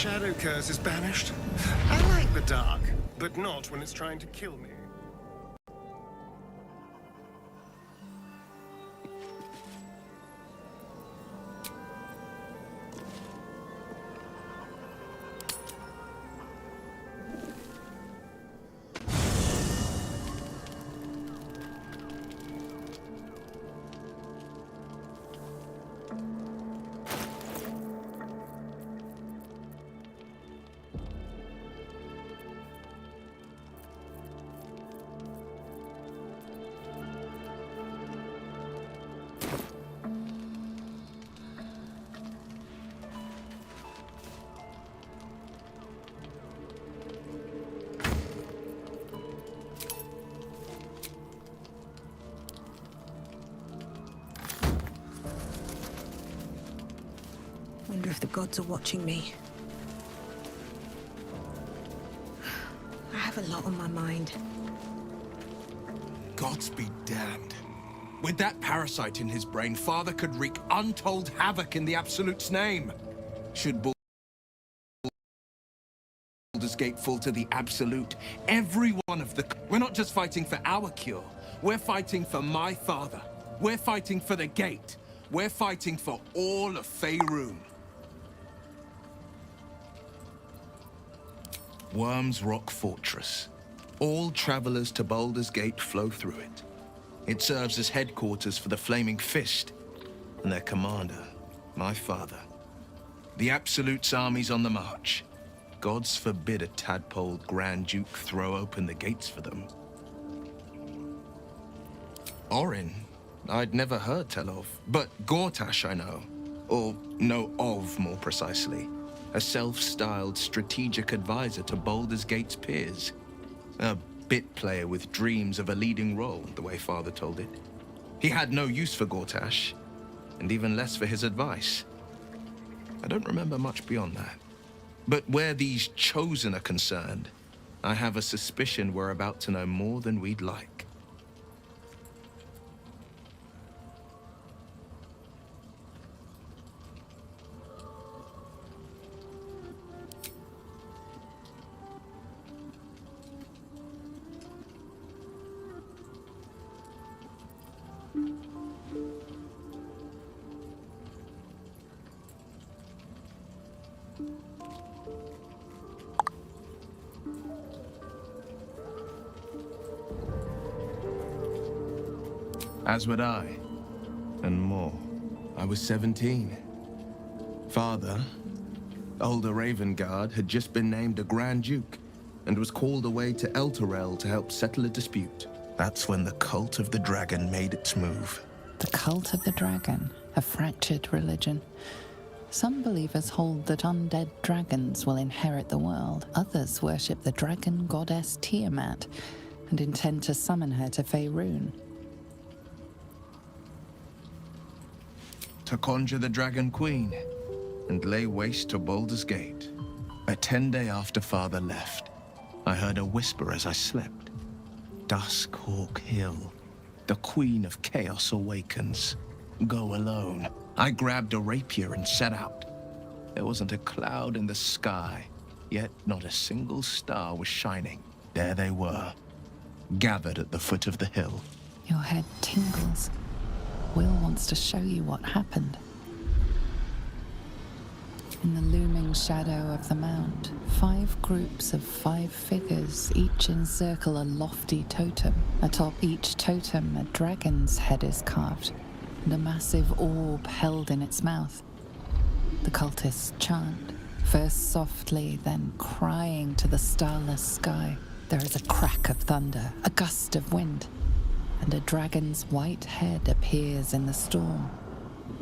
shadow curse is banished. I like the dark, but not when it's trying to kill me. Wonder if the gods are watching me. I have a lot on my mind. Gods be damned. With that parasite in his brain, Father could wreak untold havoc in the Absolute's name. Should Baldur's Gate fall to the Absolute, every one of the... We're not just fighting for our cure. We're fighting for my father. We're fighting for the Gate. We're fighting for all of Faerun. Worm's Rock Fortress. All travelers to Baldur's Gate flow through it. It serves as headquarters for the Flaming Fist and their commander, my father. The Absolute's army's on the march. Gods forbid a tadpoled Grand Duke throw open the gates for them. Orin, I'd never heard tell of, but Gortash I know. Or know of, more precisely. A self-styled strategic advisor to Baldur's Gate's peers. A bit player with dreams of a leading role, the way Father told it. He had no use for Gortash, and even less for his advice. I don't remember much beyond that. But where these Chosen are concerned, I have a suspicion we're about to know more than we'd like. As would I, and more. I was 17. Father, older Ravengard, had just been named a Grand Duke and was called away to Elturel to help settle a dispute. That's when the cult of the dragon made its move. The cult of the dragon, a fractured religion. Some believers hold that undead dragons will inherit the world. Others worship the dragon goddess Tiamat and intend to summon her to Faerun. To conjure the Dragon Queen and lay waste to Baldur's Gate. A 10-day after Father left, I heard a whisper as I slept. Duskhawk Hill, the Queen of Chaos awakens. Go alone. I grabbed a rapier and set out. There wasn't a cloud in the sky, yet not a single star was shining. There they were, gathered at the foot of the hill. Your head tingles. Will wants to show you what happened. In the looming shadow of the mount, 5 groups of 5 figures each encircle a lofty totem. Atop each totem, a dragon's head is carved, and a massive orb held in its mouth. The cultists chant, first softly, then crying to the starless sky. There is a crack of thunder, a gust of wind, and a dragon's white head appears in the storm.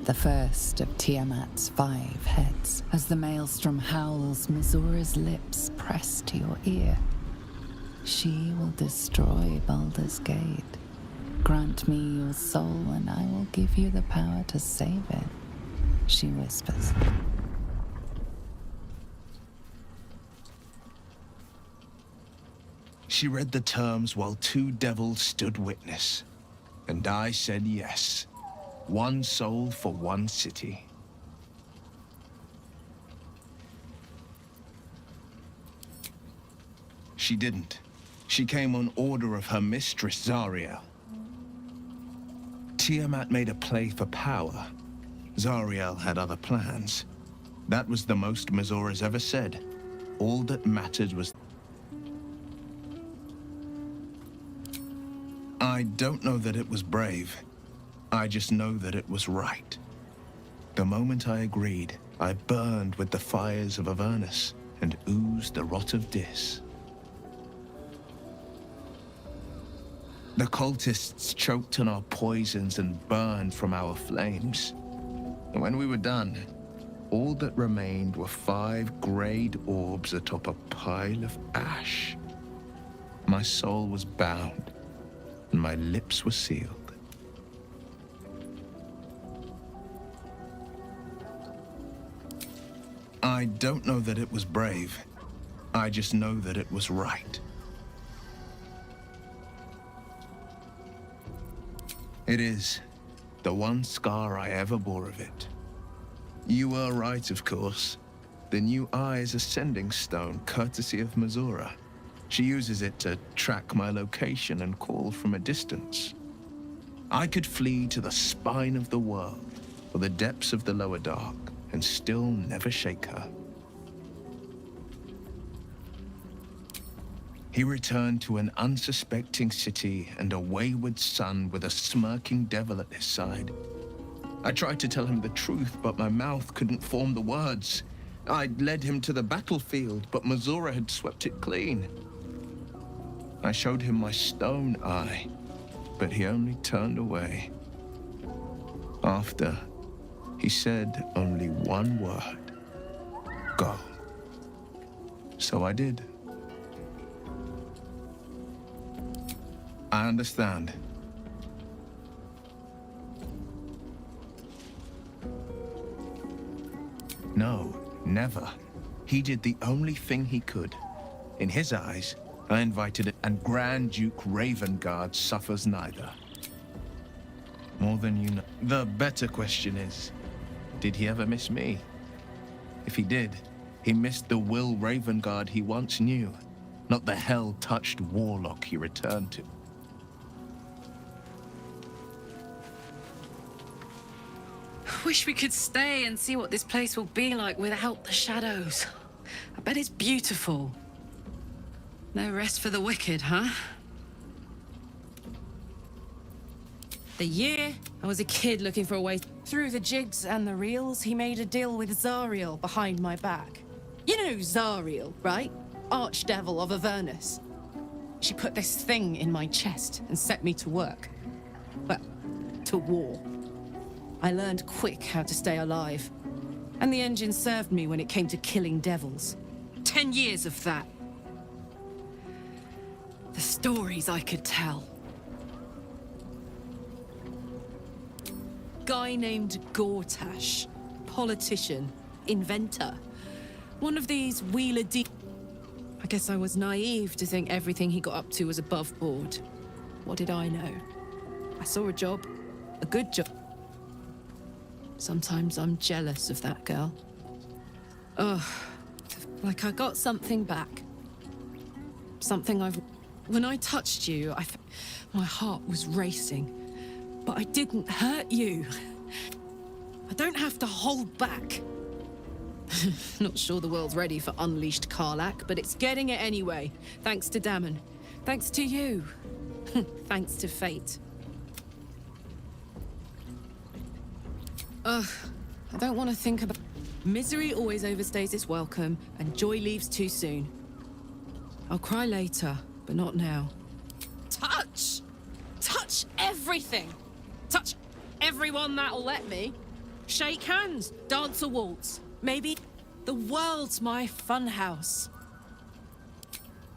The first of Tiamat's 5 heads. As the maelstrom howls, Mizura's lips press to your ear. She will destroy Baldur's Gate. Grant me your soul, and I will give you the power to save it, she whispers. She read the terms while 2 devils stood witness, and I said yes. 1 soul for 1 city. she didn't. She came on order of her mistress, Zariel. Tiamat made a play for power. Zariel had other plans. That was the most Mazora's ever said. All that mattered was... I don't know that it was brave. I just know that it was right. The moment I agreed, I burned with the fires of Avernus and oozed the rot of Dis. The cultists choked on our poisons and burned from our flames. And when we were done, all that remained were 5 grayed orbs atop a pile of ash. My soul was bound, and my lips were sealed. I don't know that it was brave. I just know that it was right. It is the one scar I ever bore of it. You were right, of course. The new eye is a sending stone, courtesy of Mazora. She uses it to track my location and call from a distance. I could flee to the spine of the world, or the depths of the lower dark, and still never shake her. He returned to an unsuspecting city and a wayward son with a smirking devil at his side. I tried to tell him the truth, but my mouth couldn't form the words. I'd led him to the battlefield, but Mazora had swept it clean. I showed him my stone eye, but he only turned away. After, he said only one word: go. So I did. I understand. No, never. He did the only thing he could. In his eyes, I invited it, and Grand Duke Ravengard suffers neither. More than you know. The better question is, did he ever miss me? If he did, he missed the Will Ravengard he once knew, not the hell-touched warlock he returned to. Wish we could stay and see what this place will be like without the shadows. I bet it's beautiful. No rest for the wicked, huh? The year I was a kid looking for a way through the jigs and the reels, he made a deal with Zariel behind my back. You know Zariel, right? Archdevil of Avernus. She put this thing in my chest and set me to work. Well, to war. I learned quick how to stay alive. And the engine served me when it came to killing devils. 10 years of that. The stories I could tell. Guy named Gortash. Politician. Inventor. One of these wheeler deep. I guess I was naive to think everything he got up to was above board. What did I know? I saw a job. A good job. Sometimes I'm jealous of that girl. Ugh. Like I got something back. Something I've... When I touched you, my heart was racing. But I didn't hurt you. I don't have to hold back. Not sure the world's ready for unleashed Karlach, but it's getting it anyway. Thanks to Dammon. Thanks to you. Thanks to fate. Ugh. I don't want to think about... Misery always overstays its welcome, and joy leaves too soon. I'll cry later, but not now. Touch! Touch everything! Touch everyone that'll let me. Shake hands, dance a waltz. Maybe the world's my funhouse.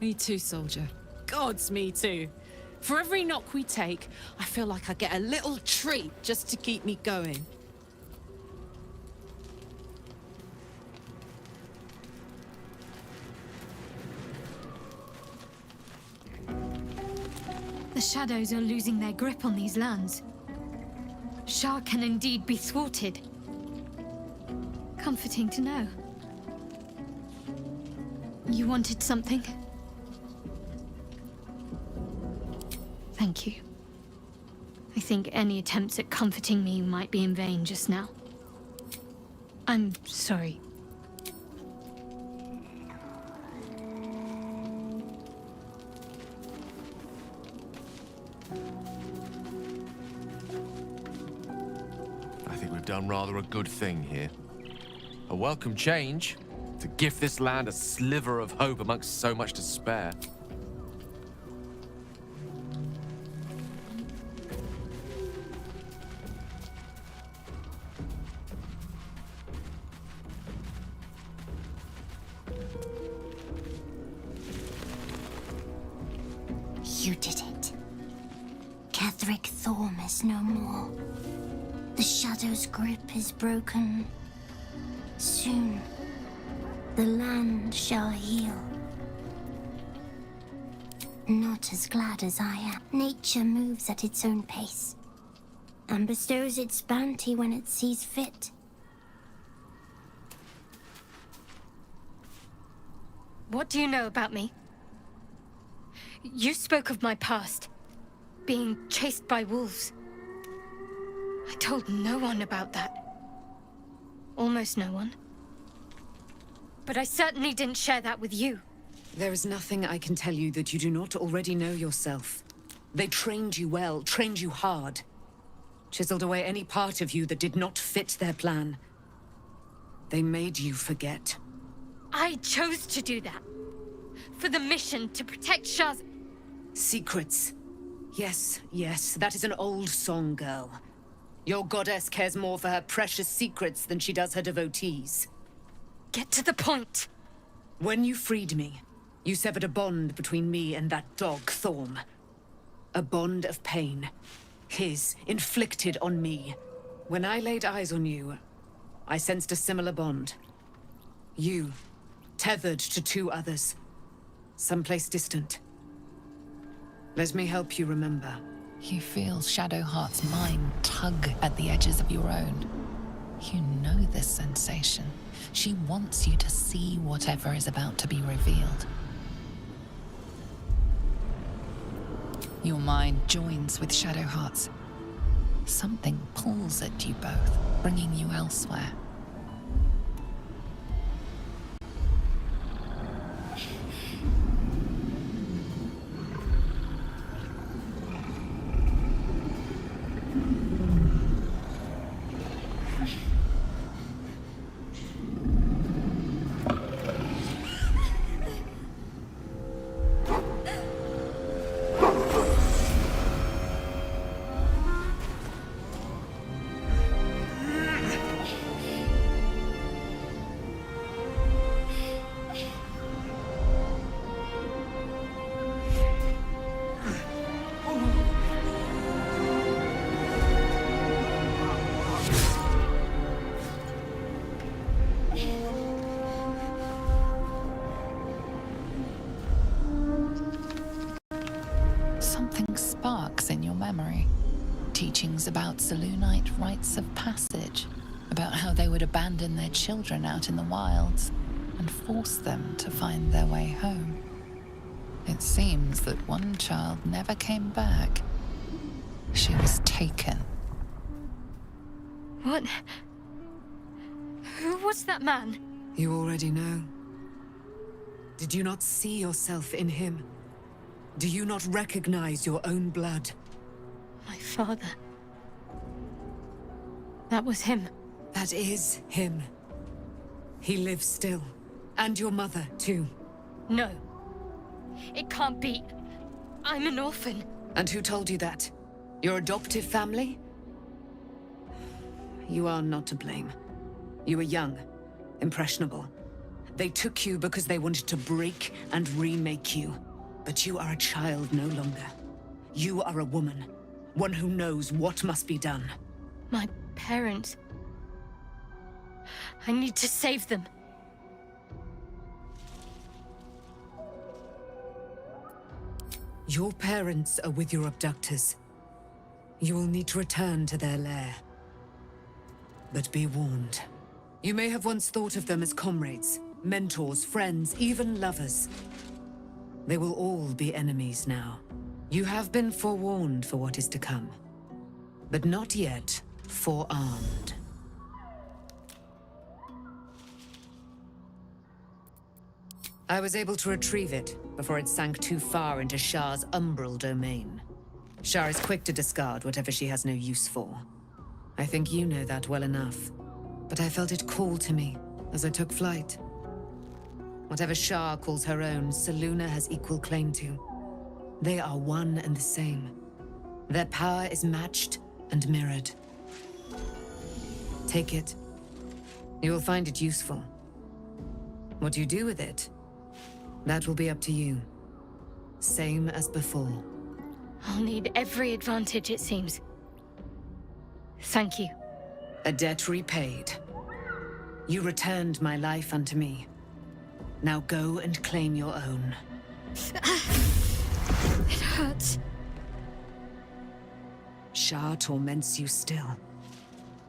Me too, soldier. Gods, me too. For every knock we take, I feel like I get a little treat just to keep me going. The shadows are losing their grip on these lands. Shah can indeed be thwarted. Comforting to know. You wanted something? Thank you. I think any attempts at comforting me might be in vain just now. I'm sorry. I think we've done rather a good thing here. A welcome change to gift this land a sliver of hope amongst so much despair. You did it. Catherick Thorm is no more. The Shadow's grip is broken. Soon, the land shall heal. Not as glad as I am. Nature moves at its own pace and bestows its bounty when it sees fit. What do you know about me? You spoke of my past, being chased by wolves. I told no one about that. Almost no one. But I certainly didn't share that with you. There is nothing I can tell you that you do not already know yourself. They trained you well, trained you hard. Chiseled away any part of you that did not fit their plan. They made you forget. I chose to do that. For the mission to protect Shah's... Secrets. Yes, yes, that is an old song, girl. Your goddess cares more for her precious secrets than she does her devotees. Get to the point. When you freed me, you severed a bond between me and that dog, Thorm. A bond of pain. His, inflicted on me. When I laid eyes on you, I sensed a similar bond. You, tethered to two others. Someplace distant. Let me help you remember. You feel Shadowheart's mind tug at the edges of your own. You know this sensation. She wants you to see whatever is about to be revealed. Your mind joins with Shadowheart's. Something pulls at you both, bringing you elsewhere. Something sparks in your memory. Teachings about Selûnite rites of passage, about how they would abandon their children out in the wilds and force them to find their way home. It seems that one child never came back. She was taken. What? Who was that man? You already know. Did you not see yourself in him? Do you not recognize your own blood? My father. That was him. That is him. He lives still. And your mother, too. No. It can't be. I'm an orphan. And who told you that? Your adoptive family? You are not to blame. You were young, impressionable. They took you because they wanted to break and remake you. But you are a child no longer. You are a woman. One who knows what must be done. My parents. I need to save them. Your parents are with your abductors. You will need to return to their lair. But be warned. You may have once thought of them as comrades, mentors, friends, even lovers. They will all be enemies now. You have been forewarned for what is to come, but not yet forearmed. I was able to retrieve it before it sank too far into Shah's umbral domain. Shah is quick to discard whatever she has no use for. I think you know that well enough, but I felt it call to me as I took flight. Whatever Shah calls her own, Selûne has equal claim to. They are one and the same. Their power is matched and mirrored. Take it. You will find it useful. What you do with it, that will be up to you. Same as before. I'll need every advantage, it seems. Thank you. A debt repaid. You returned my life unto me. Now go and claim your own. It hurts. Shah torments you still.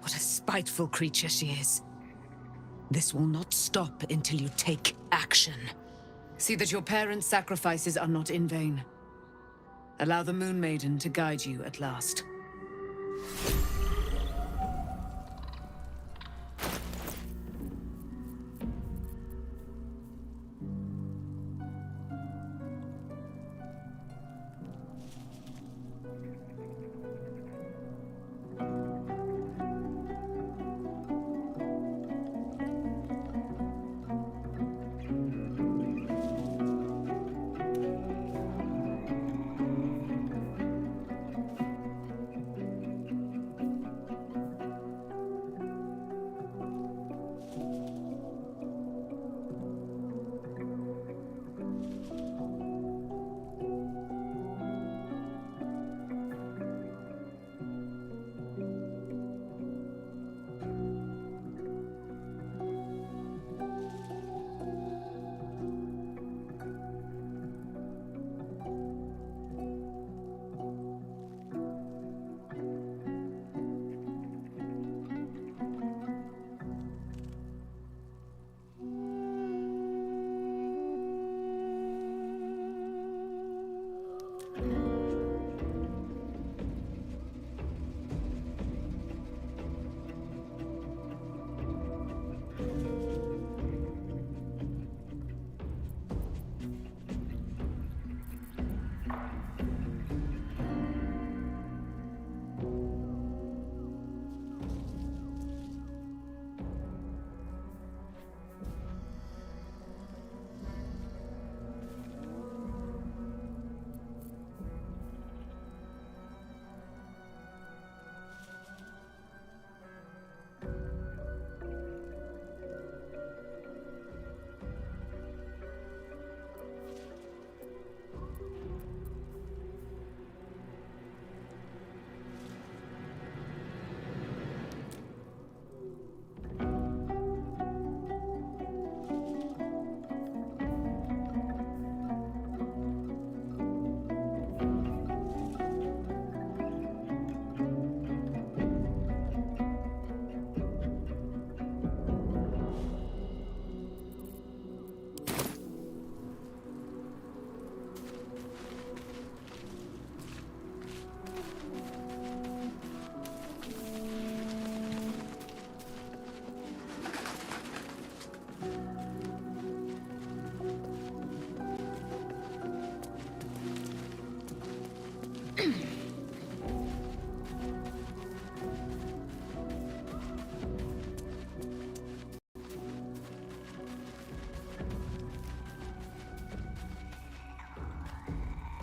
What a spiteful creature she is. This will not stop until you take action. See that your parents' sacrifices are not in vain. Allow the Moon Maiden to guide you at last.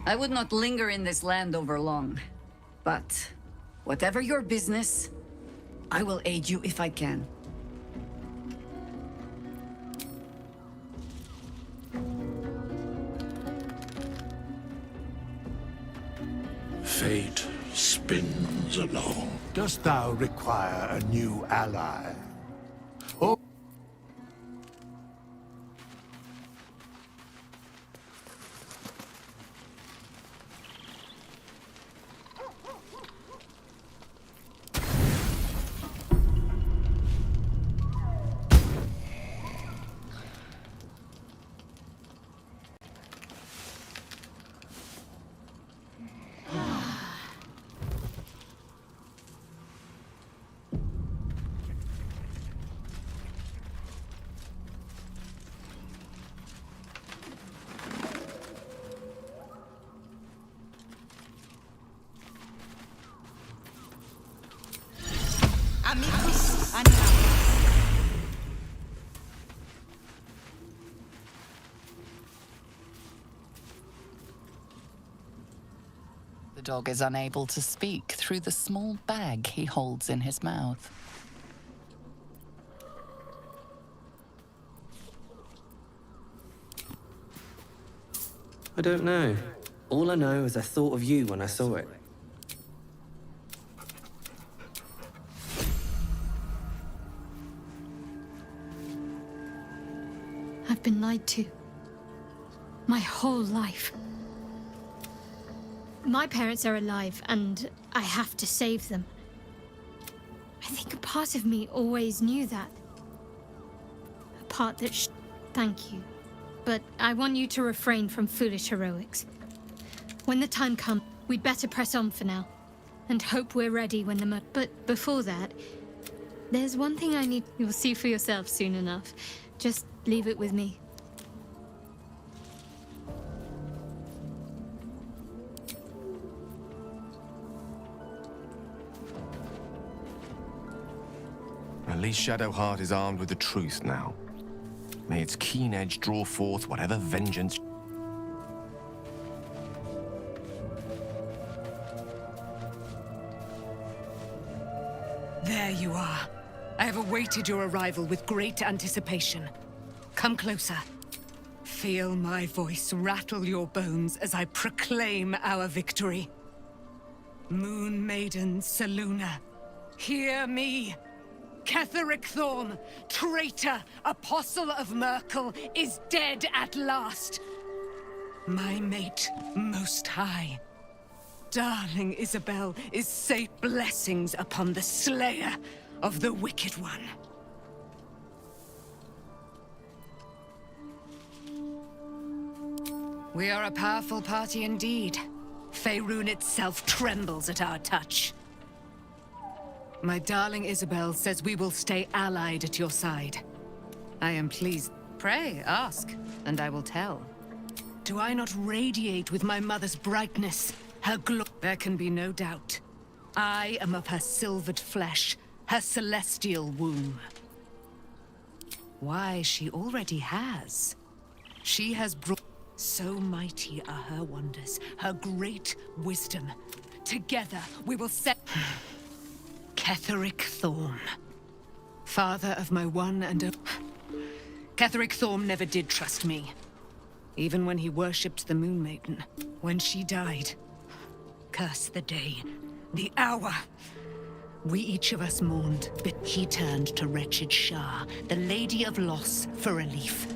I would not linger in this land over long. But whatever your business, I will aid you if I can. Fate spins along. Dost thou require a new ally? Or The dog is unable to speak through the small bag he holds in his mouth. I don't know. All I know is I thought of you when I saw it. I've been lied to. My whole life. My parents are alive, and I have to save them. I think a part of me always knew that. A part that Thank you. But I want you to refrain from foolish heroics. When the time comes, we'd better press on for now. And hope we're ready when the But before that, there's one thing I need. You'll see for yourself soon enough. Just leave it with me. At least Shadowheart is armed with the truth now. May its keen edge draw forth whatever vengeance... There you are. I have awaited your arrival with great anticipation. Come closer. Feel my voice rattle your bones as I proclaim our victory. Moon Maiden Selûne, hear me! Ketheric Thorm, traitor, apostle of Myrkul, is dead at last. My mate, Most High. Darling Isabel is safe. Blessings upon the slayer of the Wicked One. We are a powerful party indeed. Faerun itself trembles at our touch. My darling Isabel says we will stay allied at your side. I am pleased. Pray, ask, and I will tell. Do I not radiate with my mother's brightness, her glory? There can be no doubt. I am of her silvered flesh, her celestial womb. Why, she already has. She has brought... So mighty are her wonders, her great wisdom. Together, we will set... Ketheric Thorm. Father of my one and only... Ketheric Thorm never did trust me. Even when he worshipped the Moon Maiden. When she died. Curse the day. The hour. We each of us mourned, but he turned to wretched Shah, the Lady of Loss, for relief.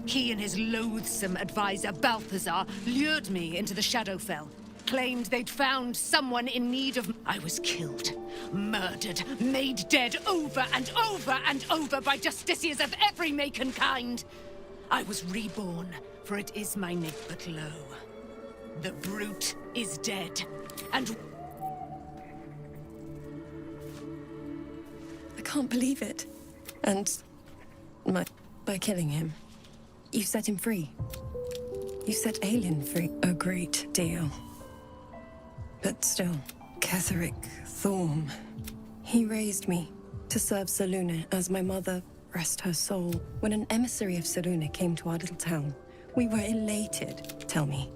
He and his loathsome advisor, Balthazar, lured me into the Shadowfell. Claimed they'd found someone in need of... I was killed, murdered, made dead over and over and over by justiciars of every make and kind. I was reborn, for it is my name. But lo, the brute is dead, and... I can't believe it. And... by killing him, you set him free. You set Aelin free. A great deal. But still, Ketheric Thorm. He raised me to serve Selûne as my mother, rest her soul. When an emissary of Selûne came to our little town, we were elated. Tell me,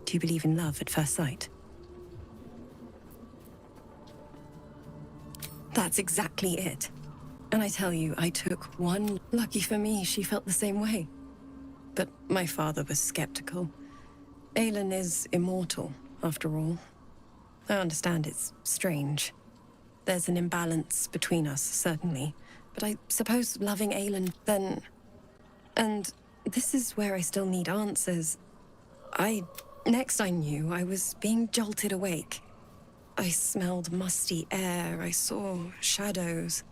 do you believe in love at first sight? That's exactly it. And I tell you, I took one. Lucky for me, she felt the same way. But my father was skeptical. Aelin is immortal, after all. I understand it's strange. There's an imbalance between us, certainly. But I suppose loving Aelin, then... And this is where I still need answers. Next I knew, I was being jolted awake. I smelled musty air, I saw shadows.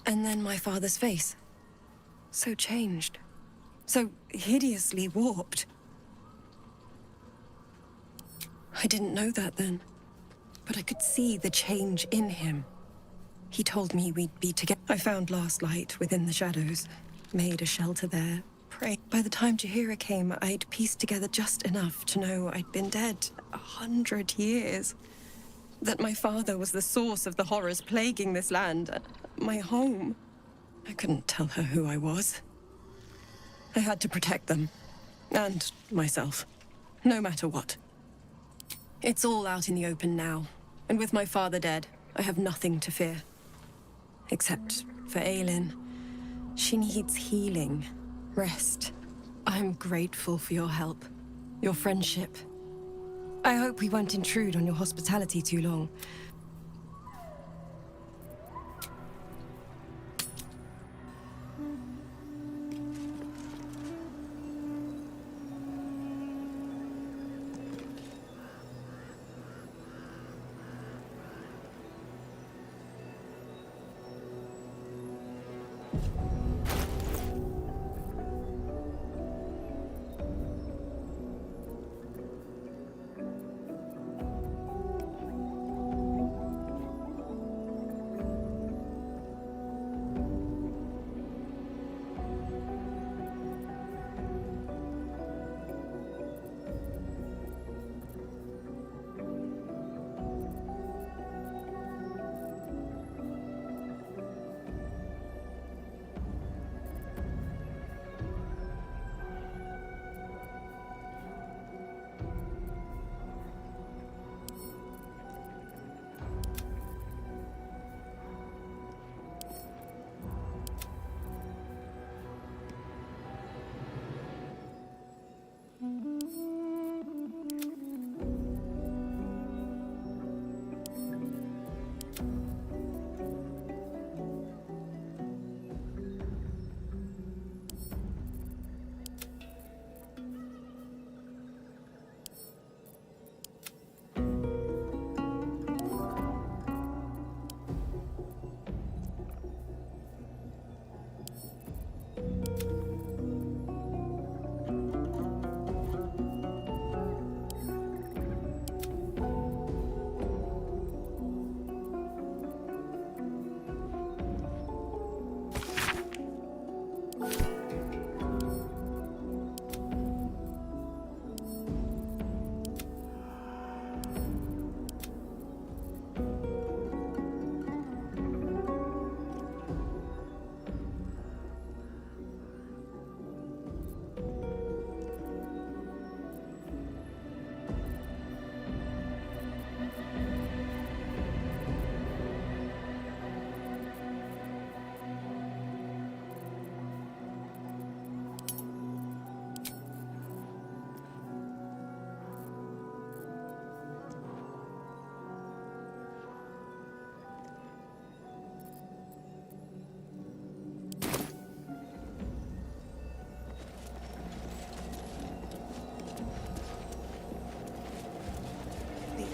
And then my father's face. So changed. So hideously warped. I didn't know that then. But I could see the change in him. He told me we'd be together. I found last light within the shadows, made a shelter there, prayed. By the time Jaheira came, I'd pieced together just enough to know I'd been dead 100 years. That my father was the source of the horrors plaguing this land, my home. I couldn't tell her who I was. I had to protect them, and myself, no matter what. It's all out in the open now. And with my father dead, I have nothing to fear. Except for Aelin. She needs healing, rest. I'm grateful for your help, your friendship. I hope we won't intrude on your hospitality too long.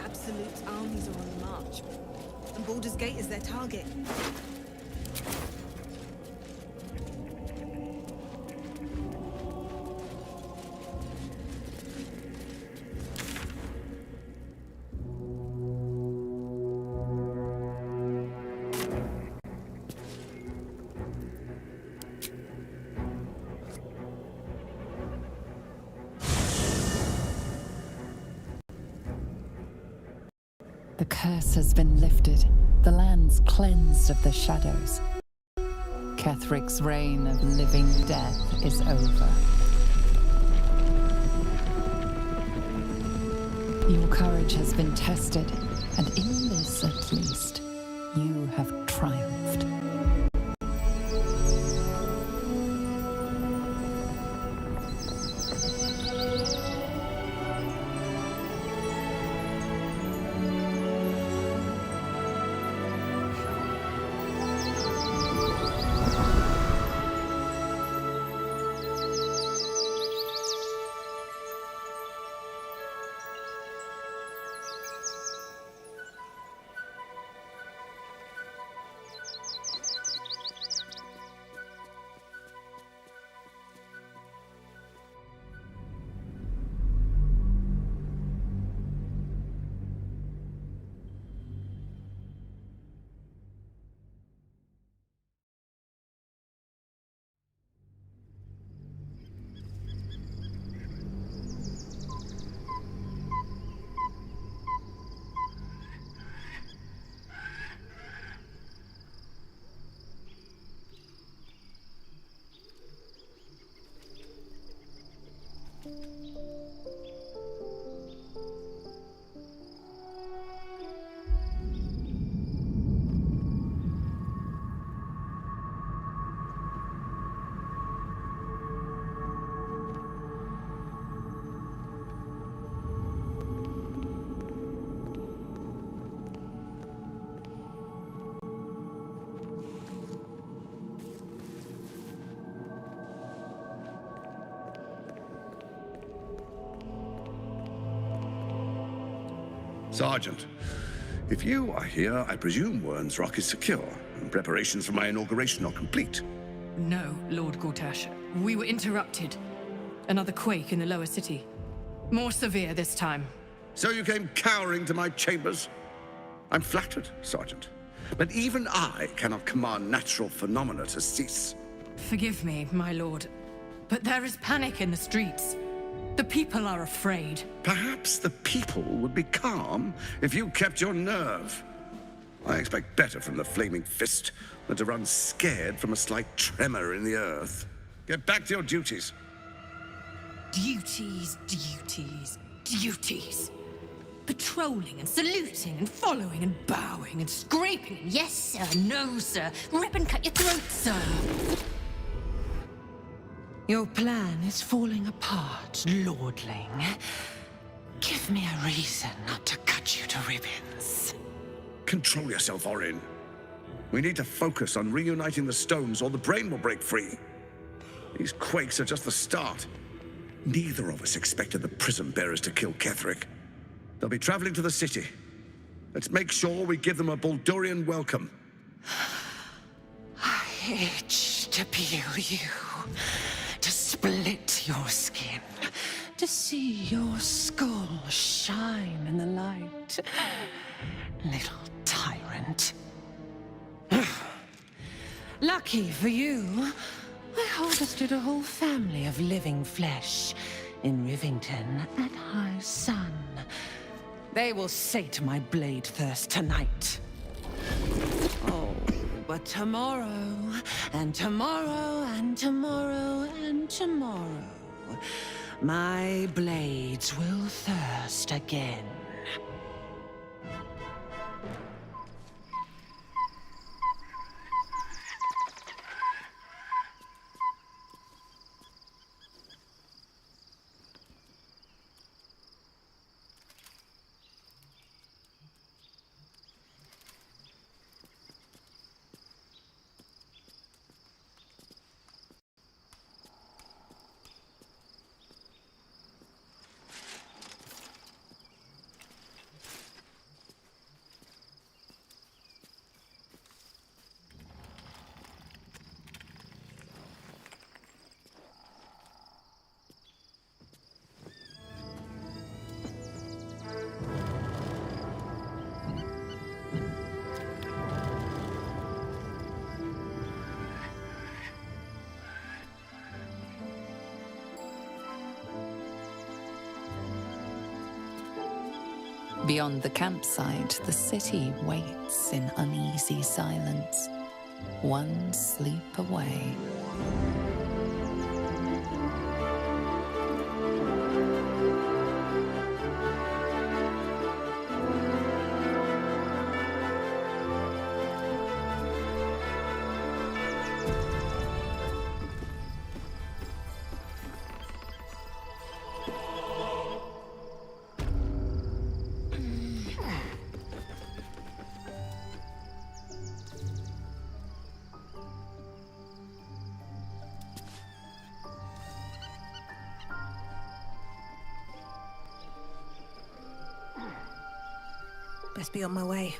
Absolute's armies are on the march, and Baldur's Gate is their target. The curse has been lifted, the land's cleansed of the shadows. Kethric's reign of living death is over. Your courage has been tested, and in this at least, you have triumphed. Sergeant, if you are here, I presume Wern's Rock is secure, and preparations for my inauguration are complete. No, Lord Gortash. We were interrupted. Another quake in the lower city. More severe this time. So you came cowering to my chambers? I'm flattered, Sergeant. But even I cannot command natural phenomena to cease. Forgive me, my lord, but there is panic in the streets. The people are afraid. Perhaps the people would be calm if you kept your nerve. I expect better from the Flaming Fist than to run scared from a slight tremor in the earth. Get back to your duties. Duties, duties, duties. Patrolling and saluting and following and bowing and scraping. Yes, sir. No, sir. Rip and cut your throat, sir. Your plan is falling apart, lordling. Give me a reason not to cut you to ribbons. Control yourself, Orin. We need to focus on reuniting the stones or the brain will break free. These quakes are just the start. Neither of us expected the prism bearers to kill Ketherick. They'll be traveling to the city. Let's make sure we give them a Baldurian welcome. I itch to peel you, to split your skin, to see your skull shine in the light. Little tyrant. Lucky for you, I harvested a whole family of living flesh in Rivington at high sun. They will sate my blade thirst tonight. Oh, but tomorrow, and tomorrow, and tomorrow, and tomorrow, my blades will thirst again. Beyond the campsite, the city waits in uneasy silence, one sleep away. Best be on my way.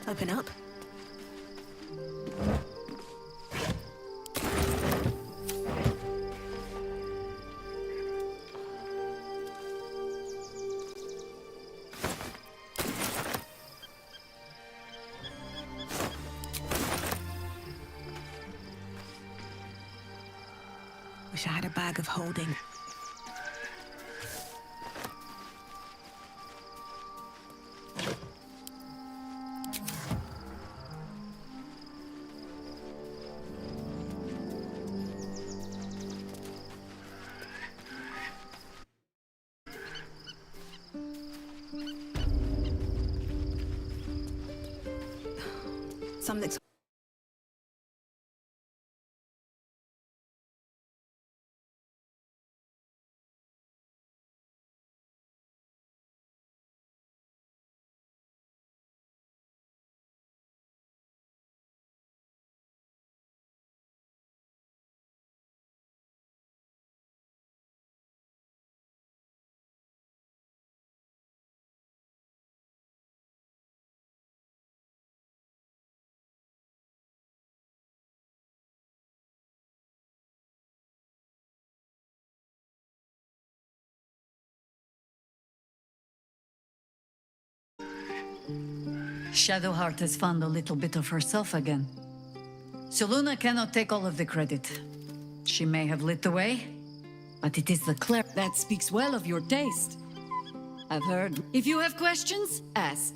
Open up. Wish I had a bag of holding. Something's... Shadowheart has found a little bit of herself again. Soluna cannot take all of the credit. She may have lit the way, but it is the cleric That speaks well of your taste. I've heard. If you have questions, ask.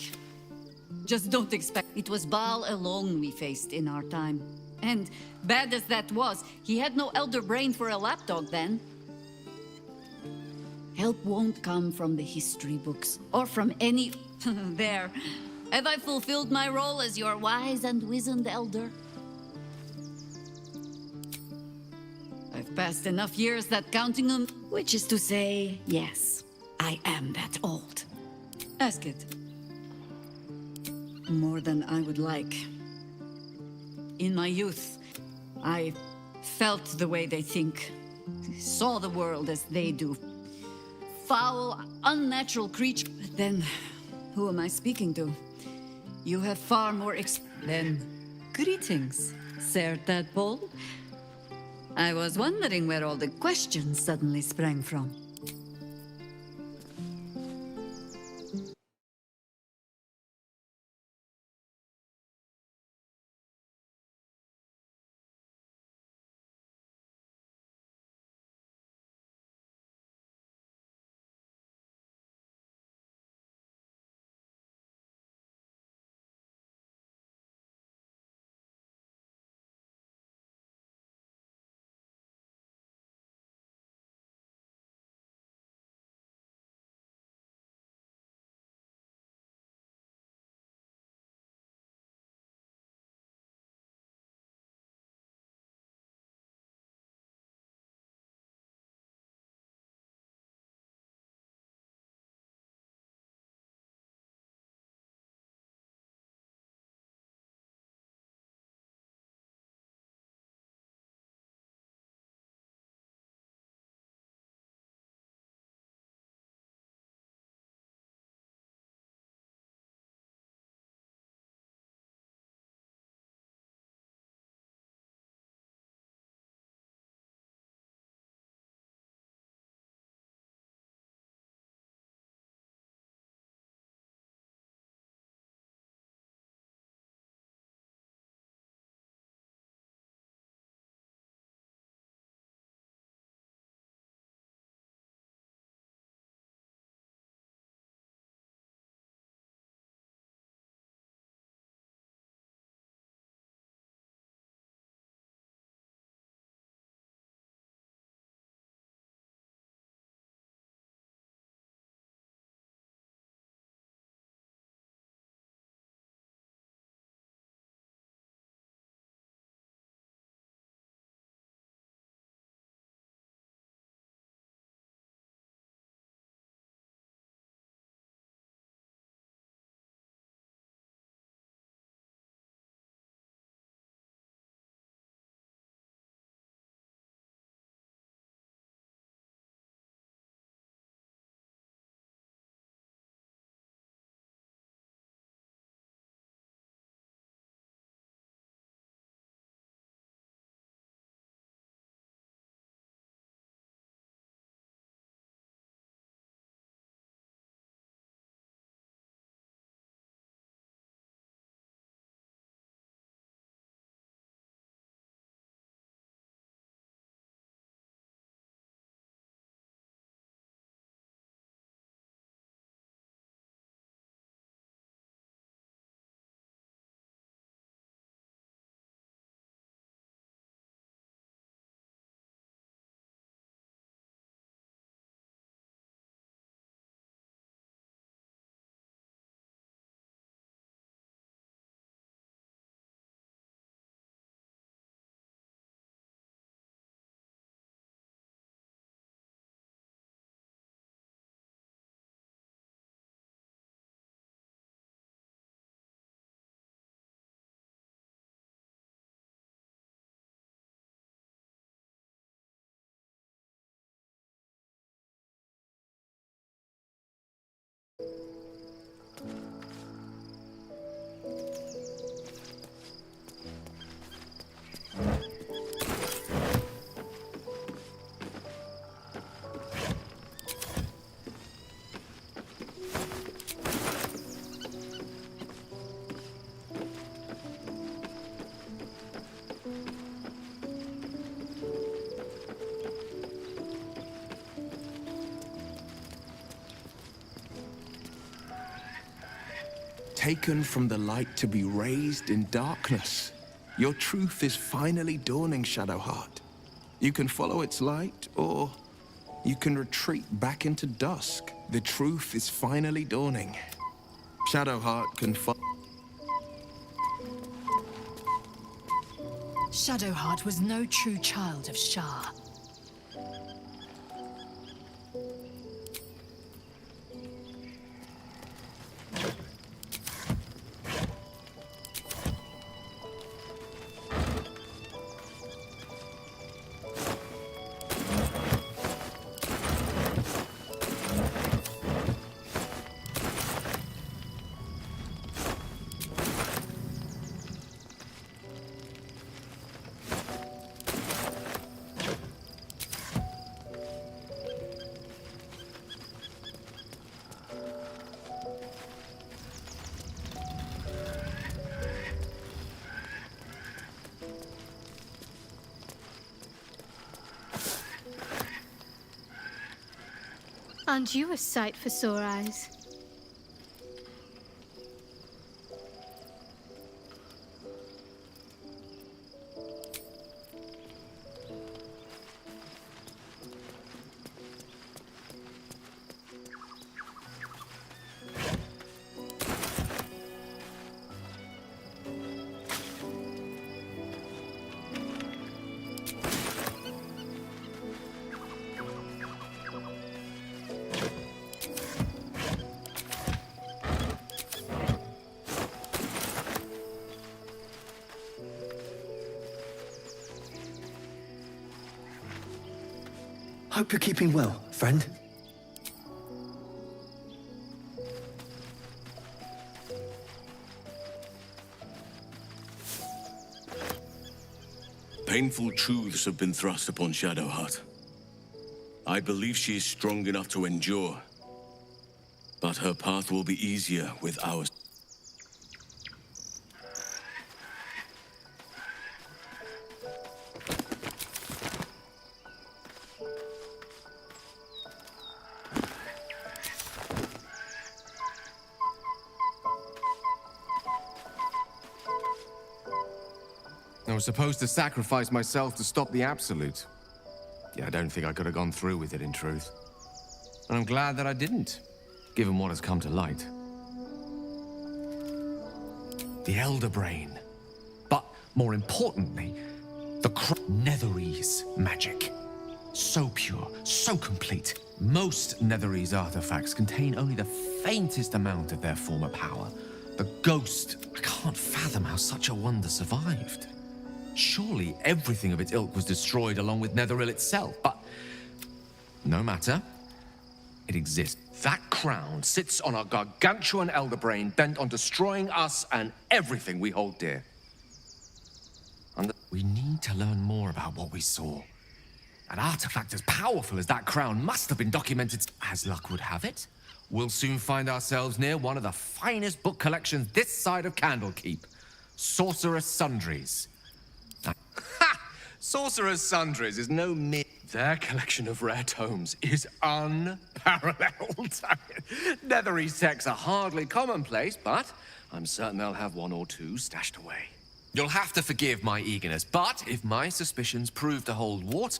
Just don't expect. It was Baal alone we faced in our time. And bad as that was, he had no elder brain for a lapdog then. Help won't come from the history books, or from any... There. Have I fulfilled my role as your wise and wizened elder? I've passed enough years that counting them... Which is to say, yes, I am that old. Ask it. More than I would like. In my youth, I felt the way they think, saw the world as they do. Foul, unnatural creature. But then, who am I speaking to? You have far more Then, greetings, Sir Tadpole. I was wondering where all the questions suddenly sprang from. Taken from the light to be raised in darkness. Your truth is finally dawning, Shadowheart. You can follow its light, or you can retreat back into dusk. The truth is finally dawning. Shadowheart can follow. Shadowheart was no true child of Shah. Aren't you a sight for sore eyes? Hope you're keeping well, friend. Painful truths have been thrust upon Shadowheart. I believe she is strong enough to endure, but her path will be easier with ours. I was supposed to sacrifice myself to stop the Absolute. Yeah, I don't think I could have gone through with it, in truth. And I'm glad that I didn't, given what has come to light. The Elder Brain. But, more importantly, the Netherese magic. So pure, so complete. Most Netherese artifacts contain only the faintest amount of their former power. The Ghost. I can't fathom how such a wonder survived. Surely everything of its ilk was destroyed along with Netheril itself, but no matter. It exists. That crown sits on a gargantuan elder brain bent on destroying us and everything we hold dear. And we need to learn more about what we saw. An artifact as powerful as that crown must have been documented. As luck would have it, we'll soon find ourselves near one of the finest book collections this side of Candlekeep. Sorcerer's Sundries. Ha! Sorcerer's Sundries is no mere... Their collection of rare tomes is unparalleled. Netherese texts are hardly commonplace, but I'm certain they'll have one or two stashed away. You'll have to forgive my eagerness, but if my suspicions prove to hold water...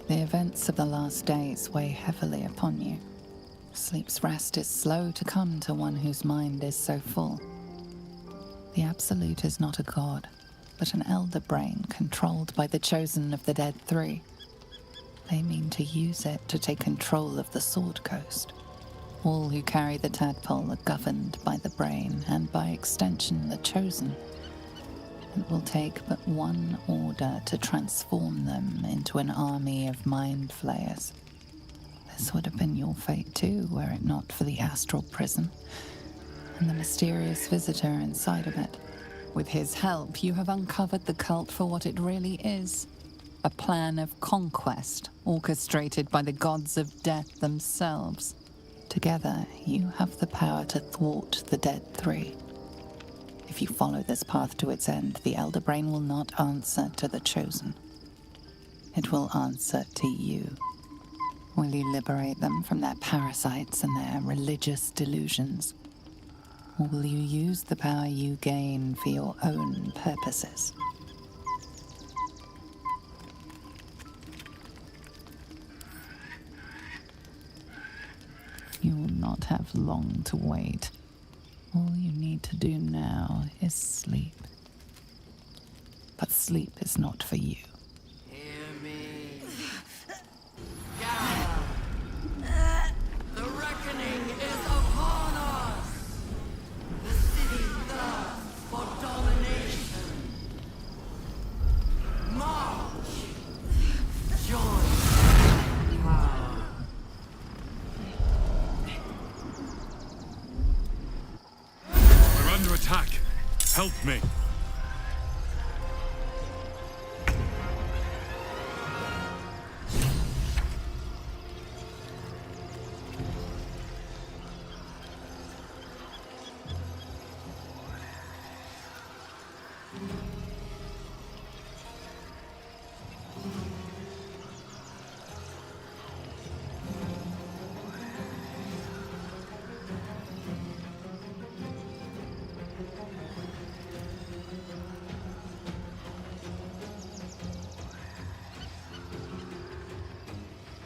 The events of the last days weigh heavily upon you. Sleep's rest is slow to come to one whose mind is so full. The Absolute is not a god, but an elder brain controlled by the chosen of the Dead Three. They mean to use it to take control of the Sword Coast. All who carry the tadpole are governed by the brain, and by extension the chosen. It will take but one order to transform them into an army of mind flayers. This would have been your fate too, were it not for the astral prison and the mysterious visitor inside of it. With his help, you have uncovered the cult for what it really is. A plan of conquest orchestrated by the gods of death themselves. Together, you have the power to thwart the Dead Three. If you follow this path to its end, the Elder Brain will not answer to the Chosen. It will answer to you. Will you liberate them from their parasites and their religious delusions? Or will you use the power you gain for your own purposes? You will not have long to wait. All you need to do now is sleep. But sleep is not for you. Hear me. The reckoning is upon us. The city thirsts for domination. March. Join power. We're under attack. Help me.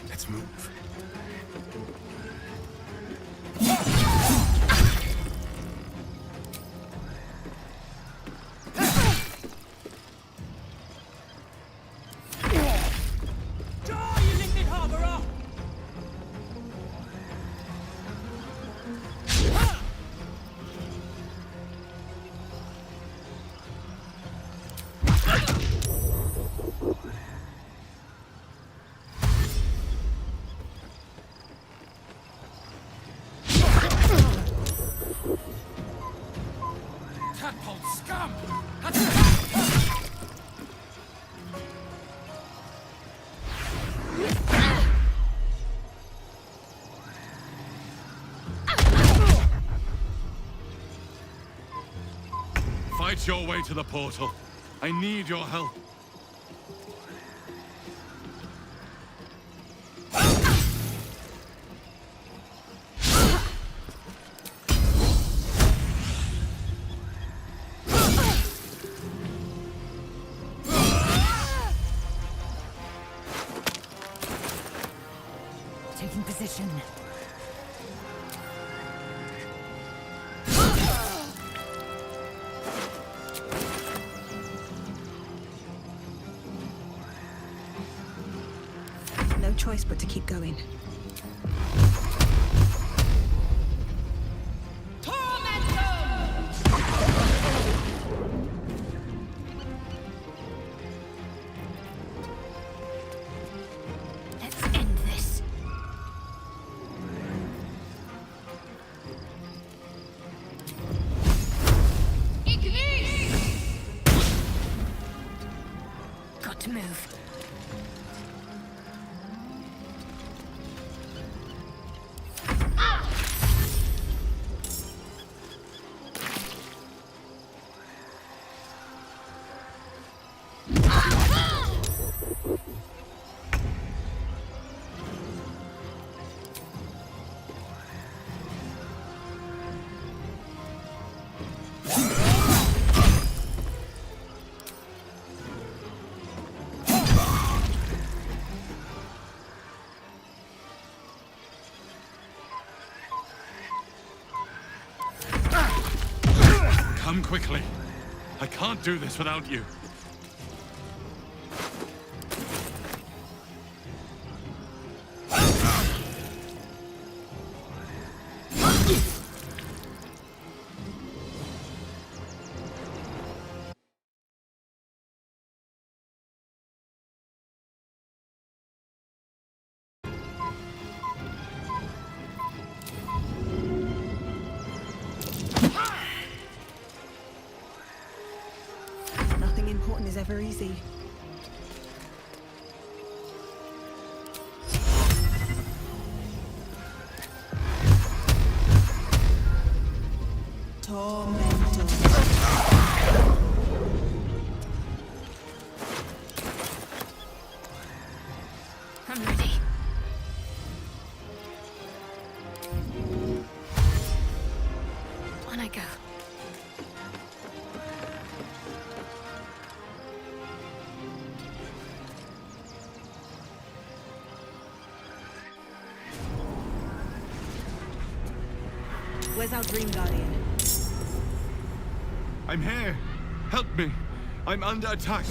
Let's move. Fight your way to the portal. I need your help. Taking position. No choice but to keep going. Let's end this. Got to move. Come quickly. I can't do this without you. Nothing important is ever easy. I'm ready. On I go. Where's our Dream Guardian? I'm here. Help me. I'm under attack.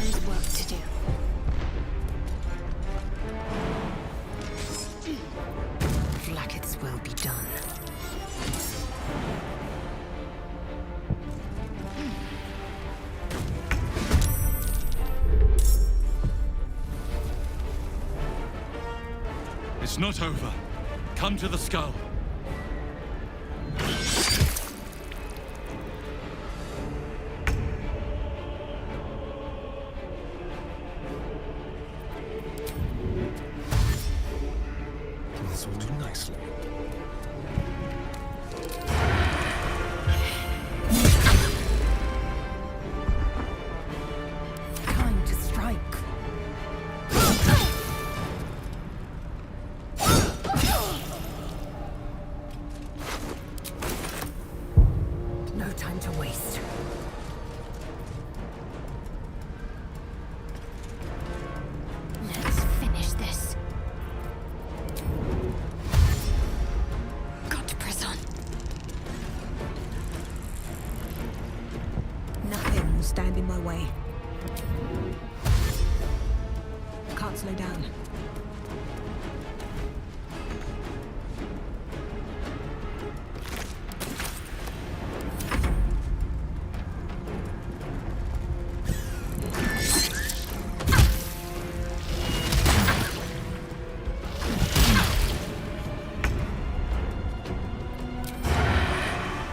There's work to do. Flackets will be done. It's not over. Come to the skull. This will do nicely. Time to strike. No time to waste. Let's finish this. Got to press on. Nothing will stand in my way. Can't slow down.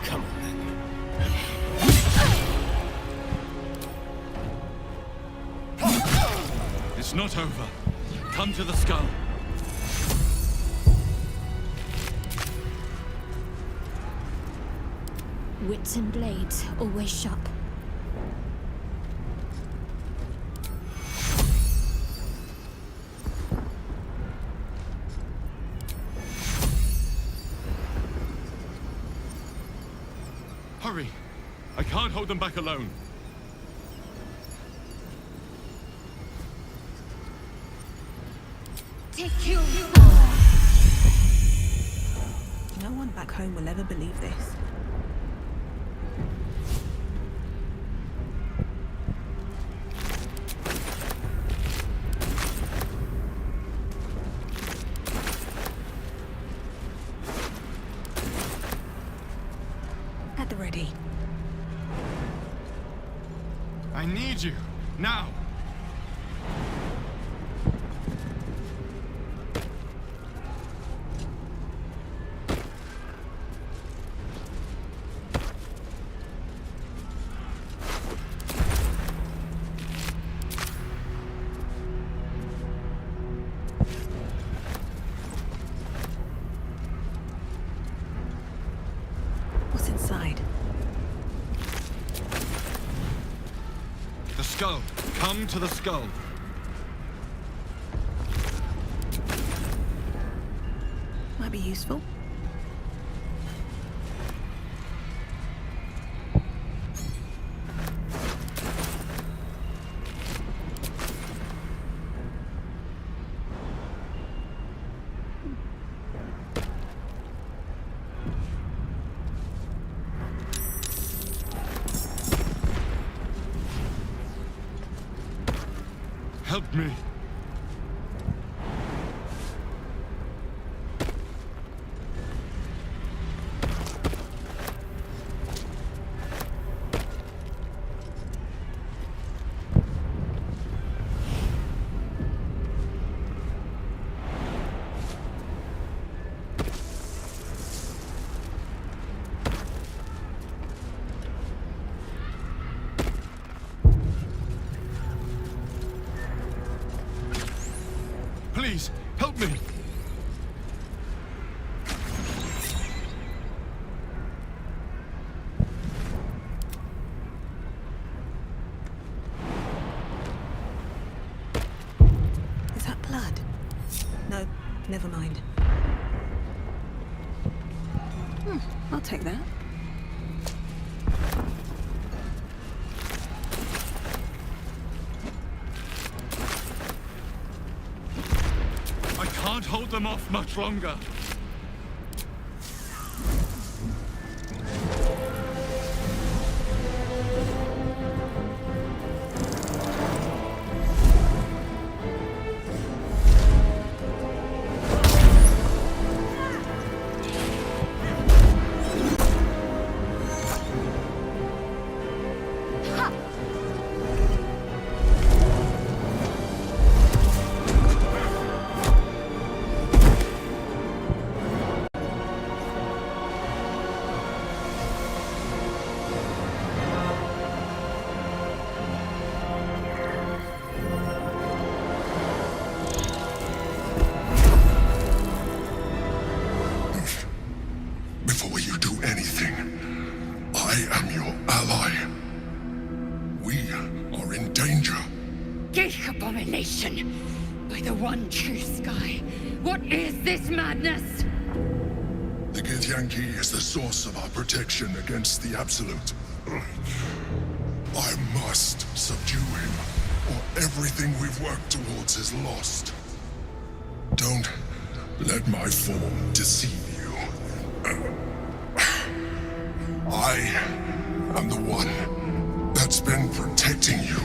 Come on then. It's not over. Come to the skull. Wits and blades always sharp. Hurry. I can't hold them back alone. Take you. No one back home will ever believe this. At the ready. I need you. Now. What's inside? The skull. Come to the skull. Might be useful. Help me. Please, help me! Is that blood? No, never mind. I'll take that. I can't hold them off much longer. Before you do anything, I am your ally. We are in danger. Geek abomination! By the one true sky, what is this madness? The Githyanki is the source of our protection against the Absolute. I must subdue him, or everything we've worked towards is lost. Don't let my form deceive you. I am the one that's been protecting you.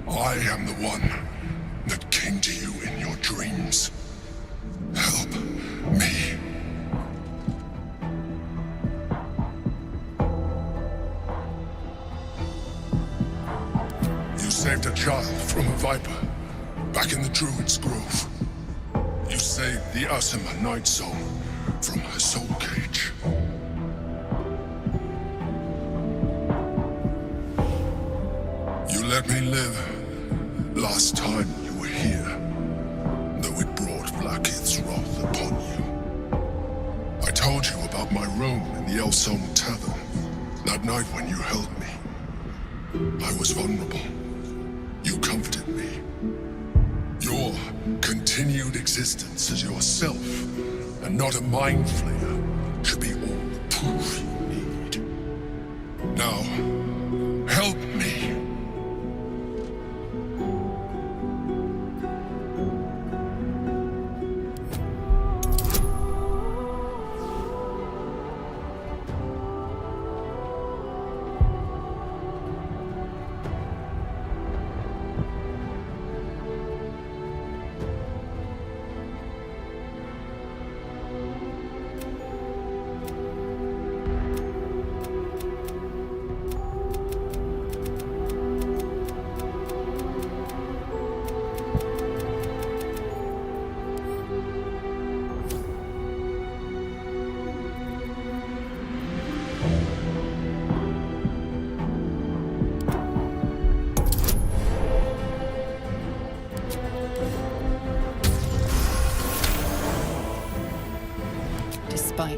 I am the one that came to you in your dreams. Help me. You saved a child from a viper back in the Druid's Grove. You saved the Asima Night Soul from her soul cage. You let me live last time you were here, though it brought Blackith's wrath upon you. I told you about my room in the Elsong Tavern that night when you held me. I was vulnerable. You comforted me. Your continued existence as yourself, and not a mind flayer, should be all the proof you need. Now, help me.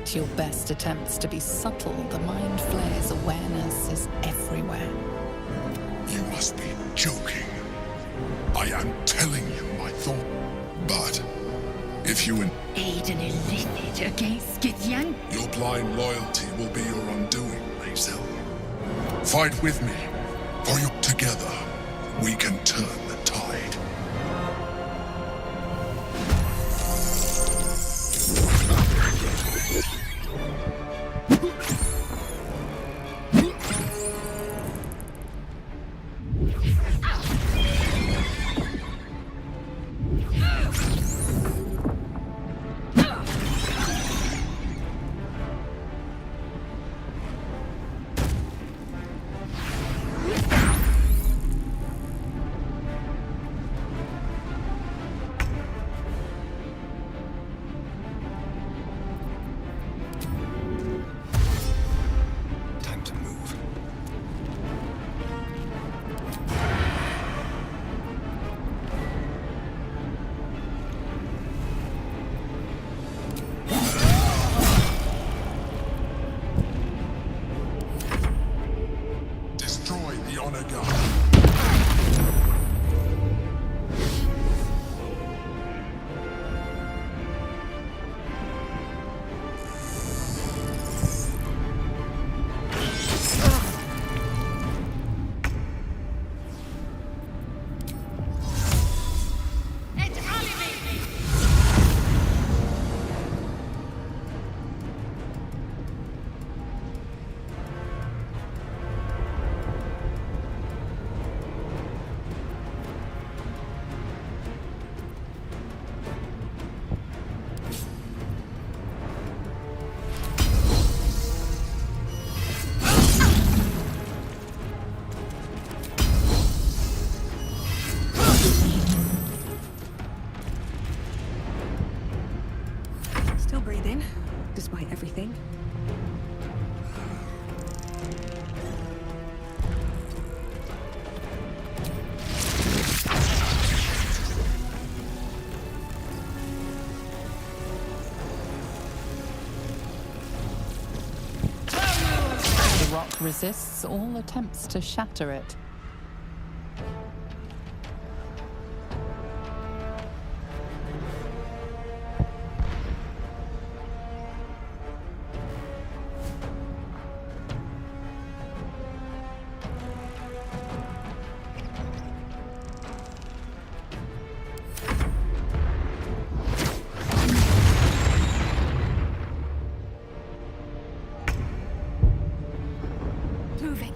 Despite your best attempts to be subtle, the Mind Flayer's awareness is everywhere. You must be joking. I am telling you my thought. But if you aid an illithid against Githyan, your blind loyalty will be your undoing, Maisel. Fight with me, for you together we can turn the tide. Despite everything. The rock resists all attempts to shatter it. Moving.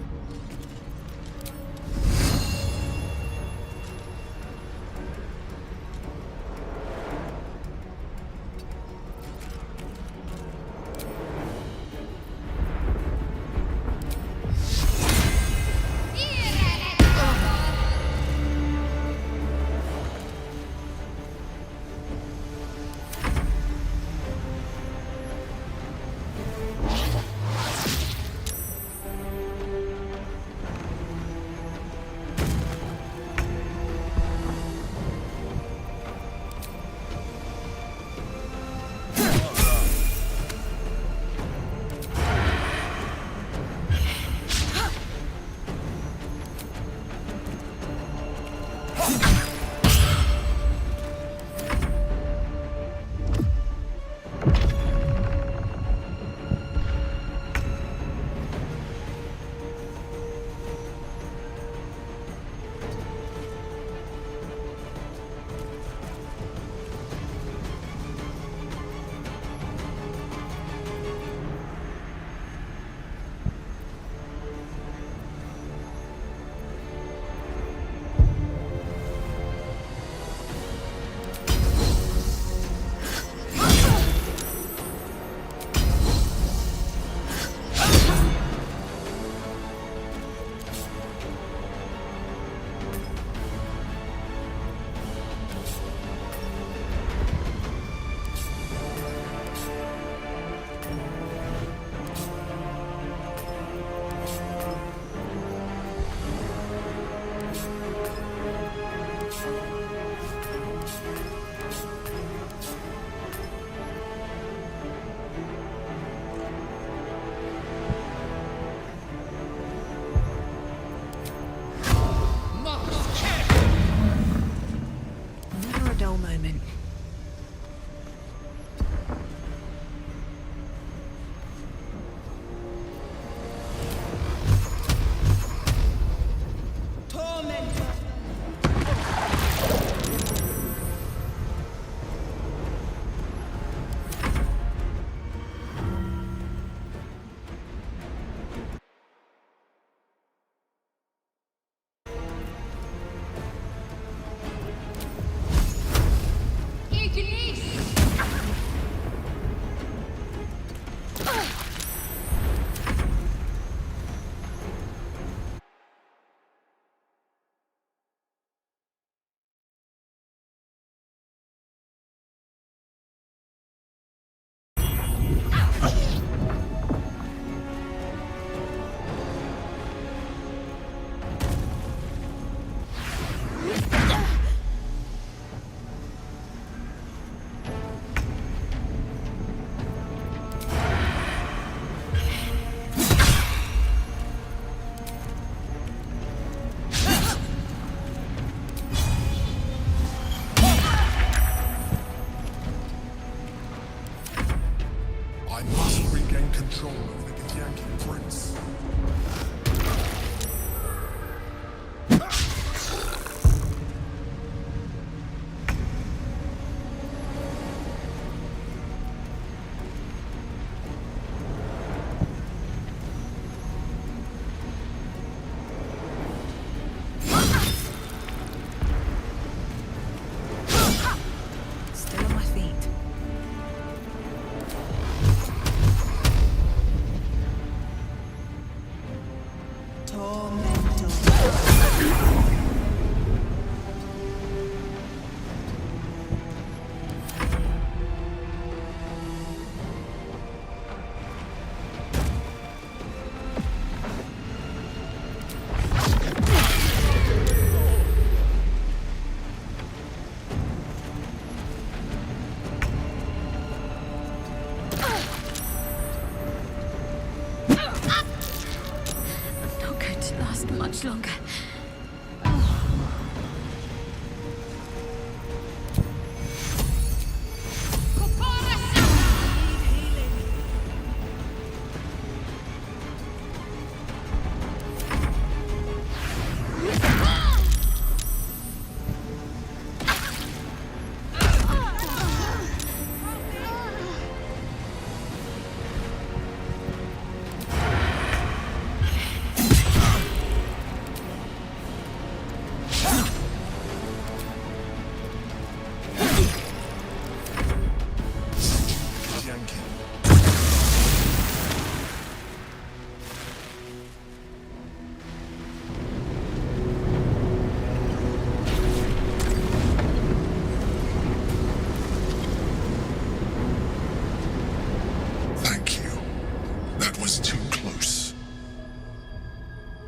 much longer.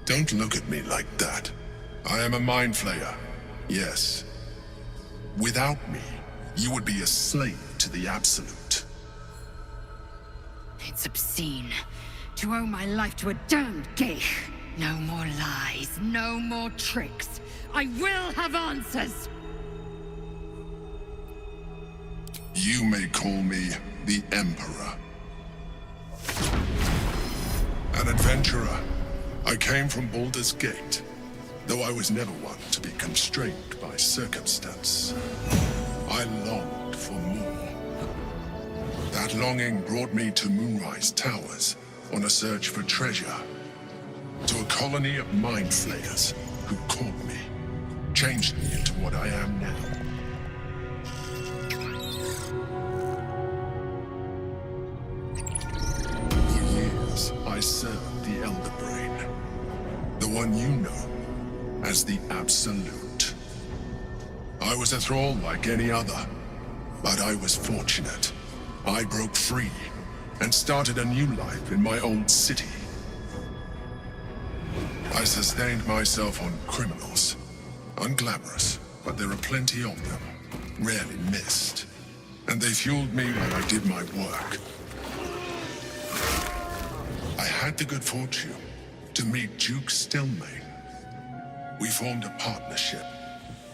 Don't look at me like that. I am a mind flayer, yes. Without me, you would be a slave to the Absolute. It's obscene to owe my life to a damned geich. No more lies, no more tricks. I will have answers! You may call me the Emperor. An adventurer. I came from Baldur's Gate, though I was never one to be constrained by circumstance. I longed for more. That longing brought me to Moonrise Towers on a search for treasure, to a colony of mind flayers who caught me, changed me into what I am now. For years, I served the Elder Brain, the one you know as the Absolute. I was a thrall like any other, but I was fortunate. I broke free and started a new life in my old city. I sustained myself on criminals. Unglamorous, but there are plenty of them, rarely missed. And they fueled me while I did my work. I had the good fortune to meet Duke Stelmane. We formed a partnership,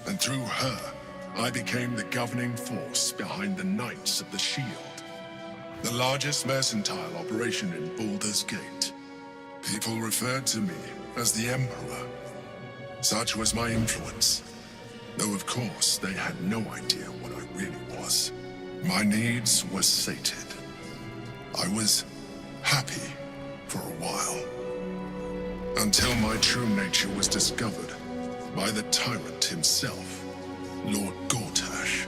and through her, I became the governing force behind the Knights of the Shield, the largest mercantile operation in Baldur's Gate. People referred to me as the Emperor. Such was my influence, though of course they had no idea what I really was. My needs were sated. I was happy for a while, until my true nature was discovered by the tyrant himself, Lord Gortash.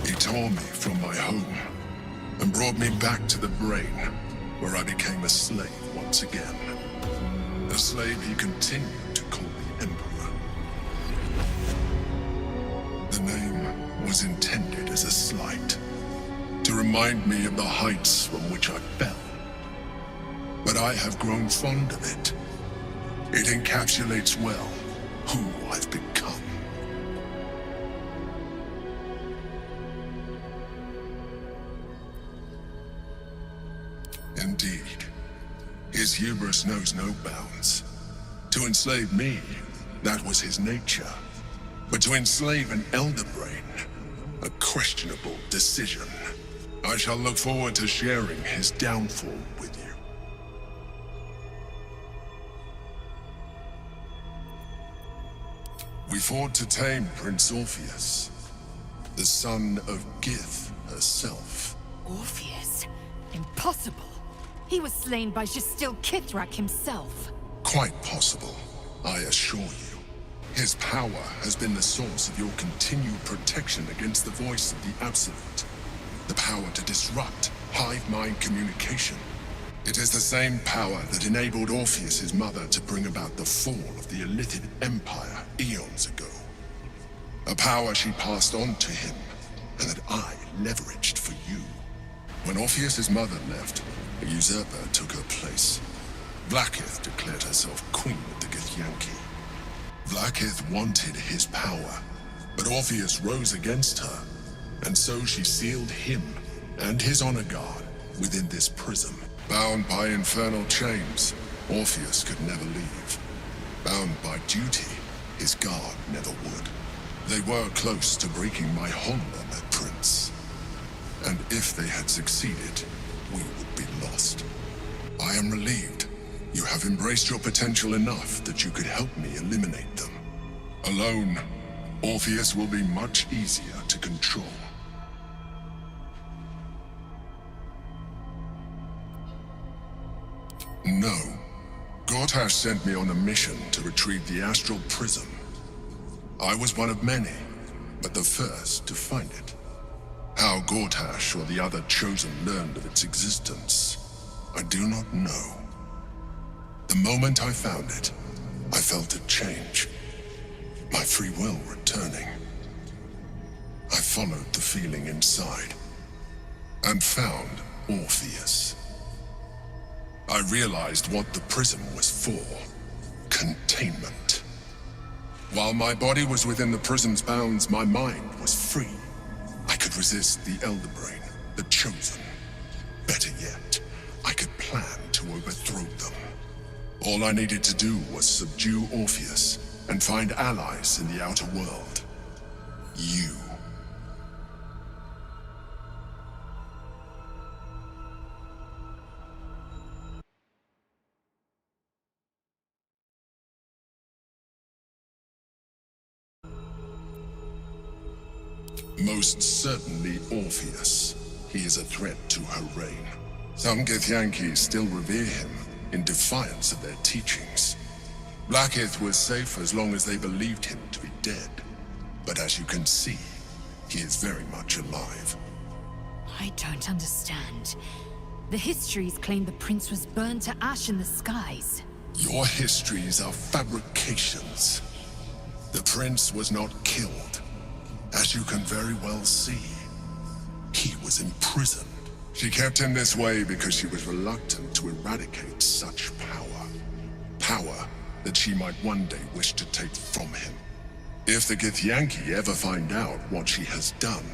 He tore me from my home and brought me back to the Brain, where I became a slave once again. A slave he continued to call the Emperor. The name was intended as a slight, to remind me of the heights from which I fell. But I have grown fond of it. It encapsulates well who I've become. Indeed, his hubris knows no bounds. To enslave me, that was his nature. But to enslave an Elder Brain, a questionable decision. I shall look forward to sharing his downfall with you. We fought to tame Prince Orpheus, the son of Gith herself. Orpheus? Impossible. He was slain by Justil Kithrak himself. Quite possible, I assure you. His power has been the source of your continued protection against the voice of the Absolute. The power to disrupt hive mind communication. It is the same power that enabled Orpheus's mother to bring about the fall of the Illithid Empire eons ago. A power she passed on to him, and that I leveraged for you. When Orpheus's mother left, a usurper took her place. Vlaakith declared herself queen of the Githyanki. Vlaakith wanted his power, but Orpheus rose against her, and so she sealed him and his honor guard within this prison. Bound by infernal chains, Orpheus could never leave. Bound by duty, his guard never would. They were close to breaking my hold on that prince. And if they had succeeded, we would be lost. I am relieved. You have embraced your potential enough that you could help me eliminate them. Alone, Orpheus will be much easier to control. No. Gortash sent me on a mission to retrieve the astral prism. I was one of many, but the first to find it. How Gortash or the other chosen learned of its existence, I do not know. The moment I found it, I felt a change. My free will returning. I followed the feeling inside, and found Orpheus. I realized what the prism was for. Containment. While my body was within the prism's bounds, my mind was free. I could resist the Elder Brain, the Chosen. Better yet, I could plan to overthrow them. All I needed to do was subdue Orpheus and find allies in the outer world. You. Most certainly Orpheus. He is a threat to her reign. Some Githyanki still revere him in defiance of their teachings. Blackith was safe as long as they believed him to be dead. But as you can see, he is very much alive. I don't understand. The histories claim the prince was burned to ash in the skies. Your histories are fabrications. The prince was not killed. As you can very well see, he was imprisoned. She kept him this way because she was reluctant to eradicate such power. Power that she might one day wish to take from him. If the Githyanki ever find out what she has done,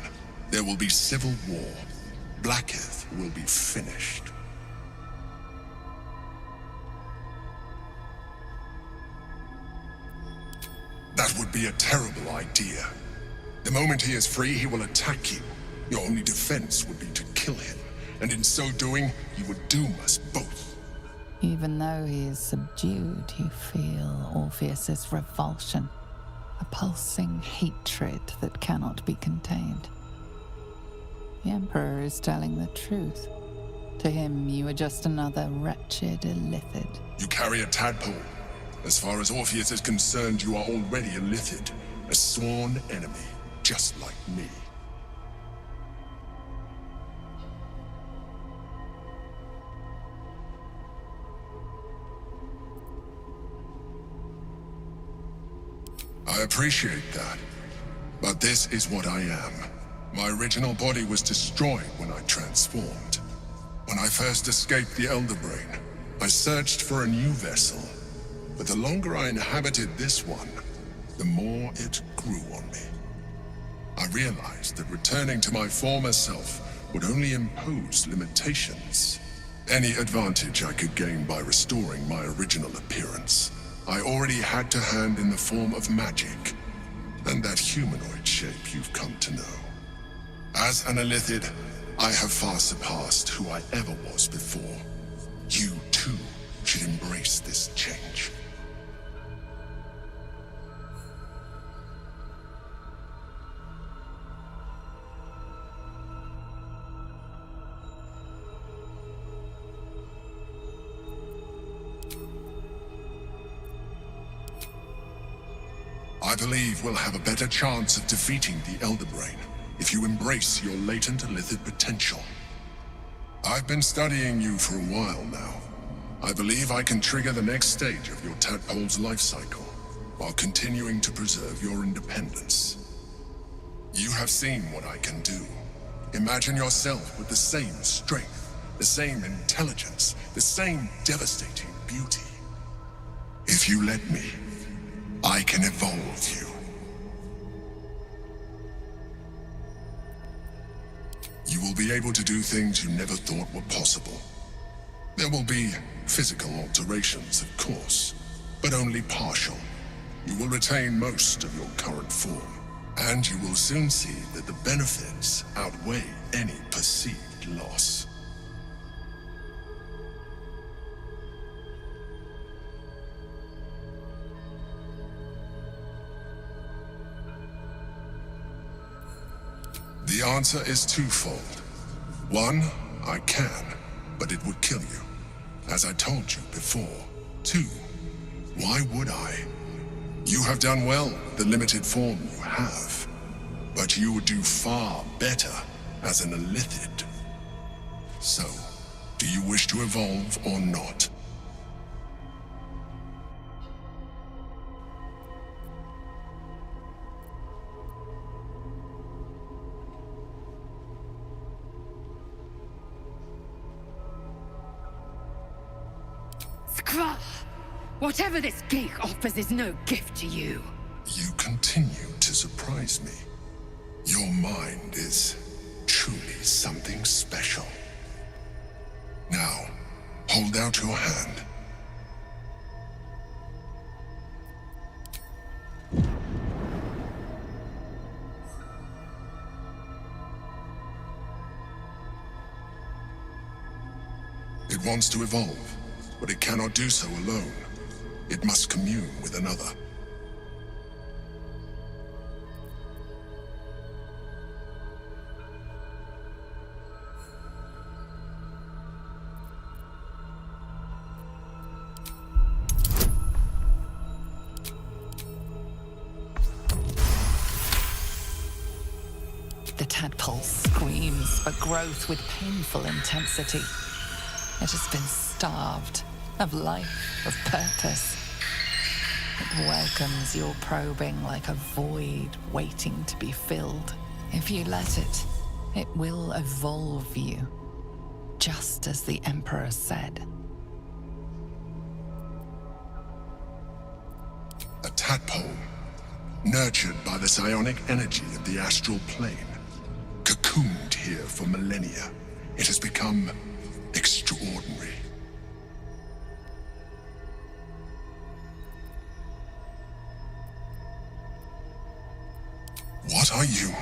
there will be civil war. Blackith will be finished. That would be a terrible idea. The moment he is free, he will attack you. Your only defense would be to kill him, and in so doing, you would doom us both. Even though he is subdued, you feel Orpheus's revulsion, a pulsing hatred that cannot be contained. The Emperor is telling the truth. To him, you are just another wretched illithid. You carry a tadpole. As far as Orpheus is concerned, you are already a illithid, a sworn enemy. Just like me. I appreciate that, but this is what I am. My original body was destroyed when I transformed. When I first escaped the Elder Brain, I searched for a new vessel, but the longer I inhabited this one, the more it grew on me. I realized that returning to my former self would only impose limitations. Any advantage I could gain by restoring my original appearance, I already had to hand in the form of magic, and that humanoid shape you've come to know. As an illithid, I have far surpassed who I ever was before. You, too, should embrace this change. I believe we'll have a better chance of defeating the Elder Brain if you embrace your latent illithid potential. I've been studying you for a while now. I believe I can trigger the next stage of your tadpole's life cycle while continuing to preserve your independence. You have seen what I can do. Imagine yourself with the same strength, the same intelligence, the same devastating beauty. If you let me, I can evolve you. You will be able to do things you never thought were possible. There will be physical alterations, of course, but only partial. You will retain most of your current form, and you will soon see that the benefits outweigh any perceived loss. The answer is twofold. One, I can, but it would kill you, as I told you before. Two, why would I? You have done well with the limited form you have, but you would do far better as an illithid. So, do you wish to evolve or not? Scrap! Whatever this gate offers is no gift to you. You continue to surprise me. Your mind is truly something special. Now, hold out your hand. It wants to evolve, but it cannot do so alone. It must commune with another. The tadpole screams for growth with painful intensity. It has been starved of life, of purpose. It welcomes your probing like a void waiting to be filled. If you let it, it will evolve you, just as the Emperor said. A tadpole, nurtured by the psionic energy of the astral plane, cocooned here for millennia. It has become extraordinary. What are you?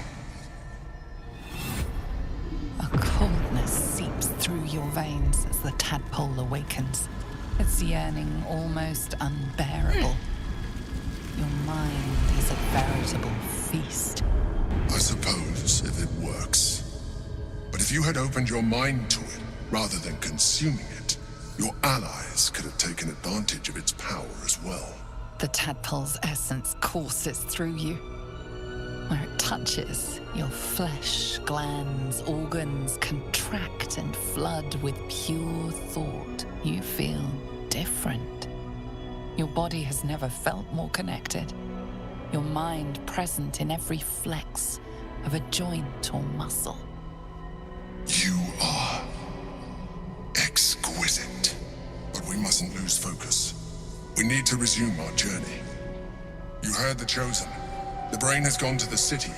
A coldness seeps through your veins as the tadpole awakens, its yearning almost unbearable. Your mind is a veritable feast. I suppose if it works. But if you had opened your mind to it, rather than consuming it, your allies could have taken advantage of its power as well. The tadpole's essence courses through you. Where it touches, your flesh, glands, organs contract and flood with pure thought. You feel different. Your body has never felt more connected. Your mind present in every flex of a joint or muscle. You are exquisite. But we mustn't lose focus. We need to resume our journey. You heard the Chosen. The brain has gone to the city.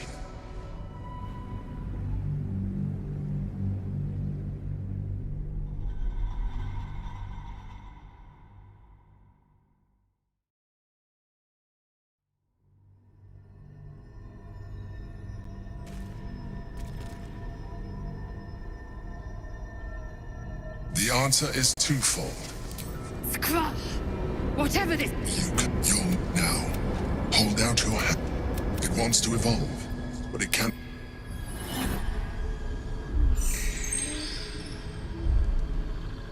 The answer is twofold. Scrap! Whatever this... You're now. Hold out your hand. It wants to evolve, but it can't.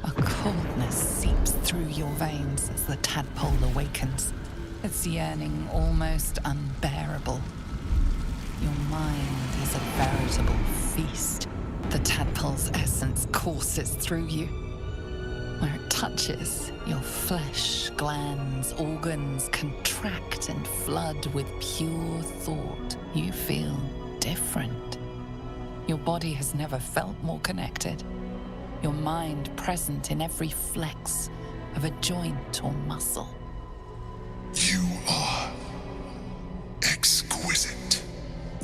A coldness seeps through your veins as the tadpole awakens, its yearning almost unbearable. Your mind is a veritable feast. The tadpole's essence courses through you. Where it touches, your flesh, glands, organs contract and flood with pure thought. You feel different. Your body has never felt more connected. Your mind present in every flex of a joint or muscle. You are exquisite.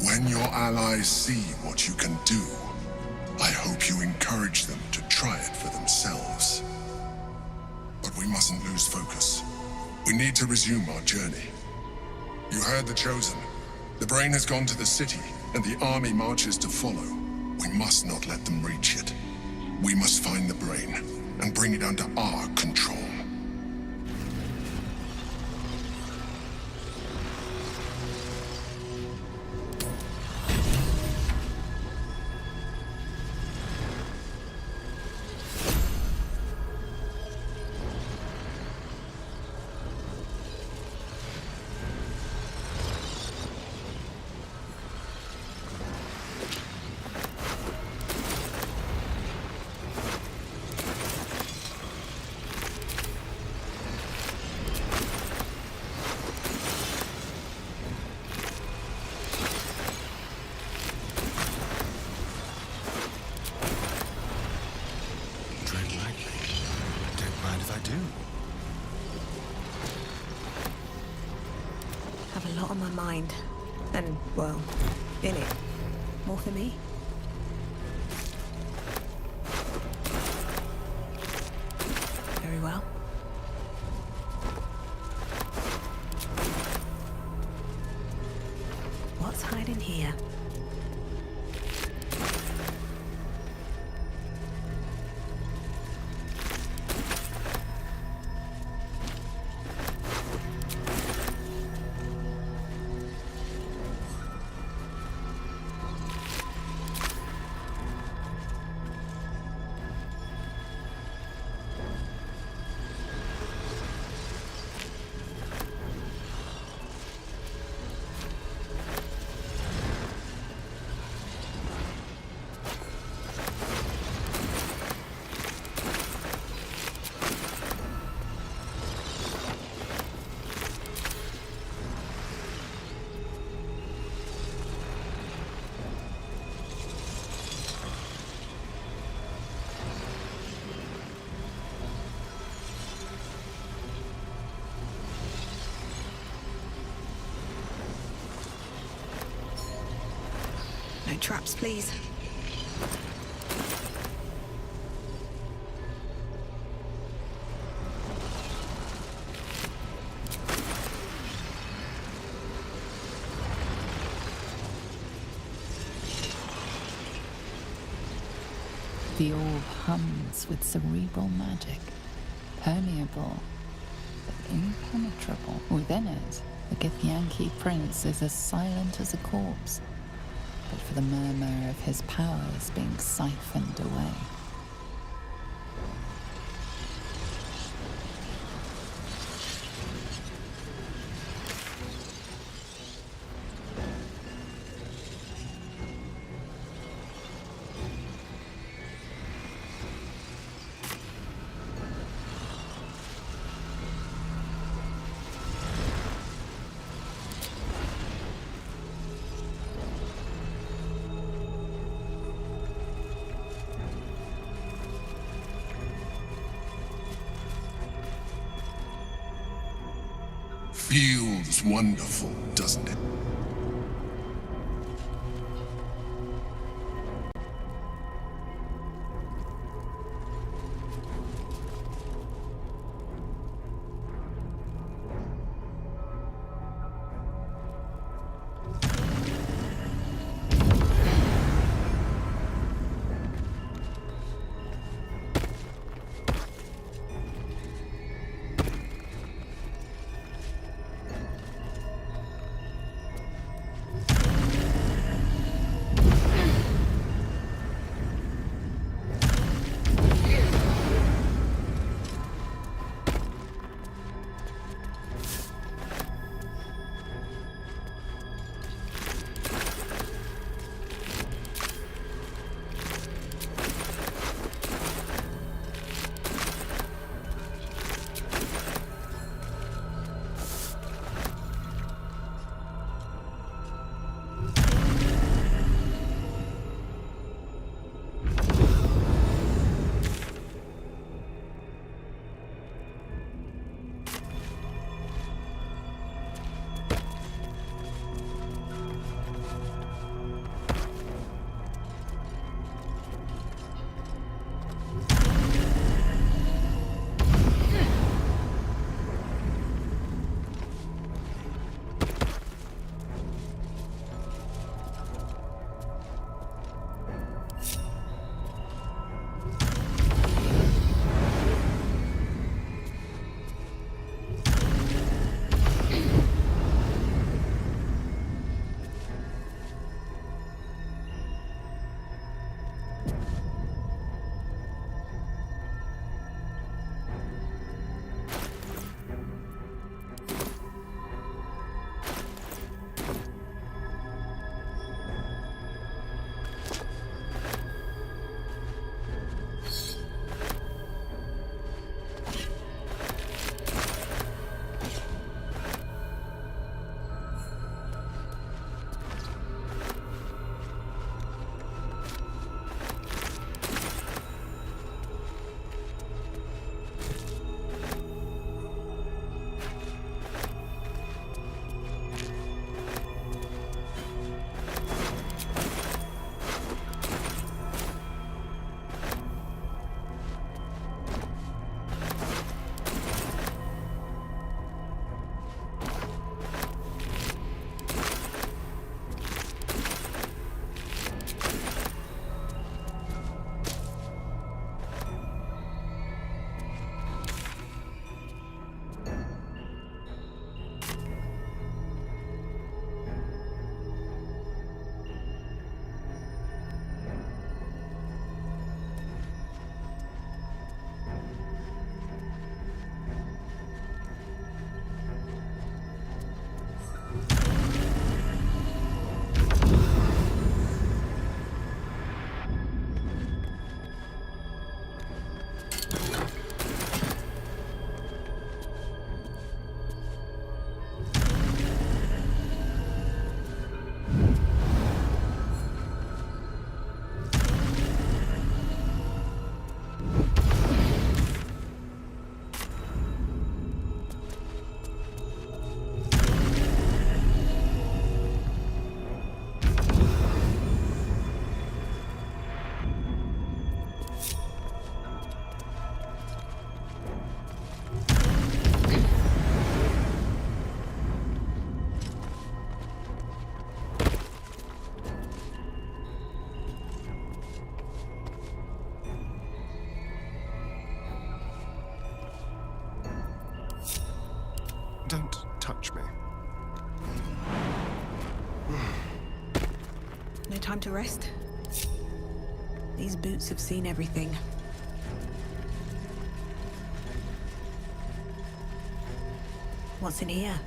When your allies see what you can do, I hope you encourage them to try it for themselves. But we mustn't lose focus. We need to resume our journey. You heard the Chosen. The brain has gone to the city, and the army marches to follow. We must not let them reach it. We must find the brain and bring it under our control. On my mind. And, well, in it. More for me? Very well. What's hiding here? No traps, please. The orb hums with cerebral magic, permeable but impenetrable. Within it, the Githyanki prince is as silent as a corpse, but for the murmur of his powers being siphoned away. Feels wonderful, doesn't it? touch me. No time to rest? These boots have seen everything. What's in here?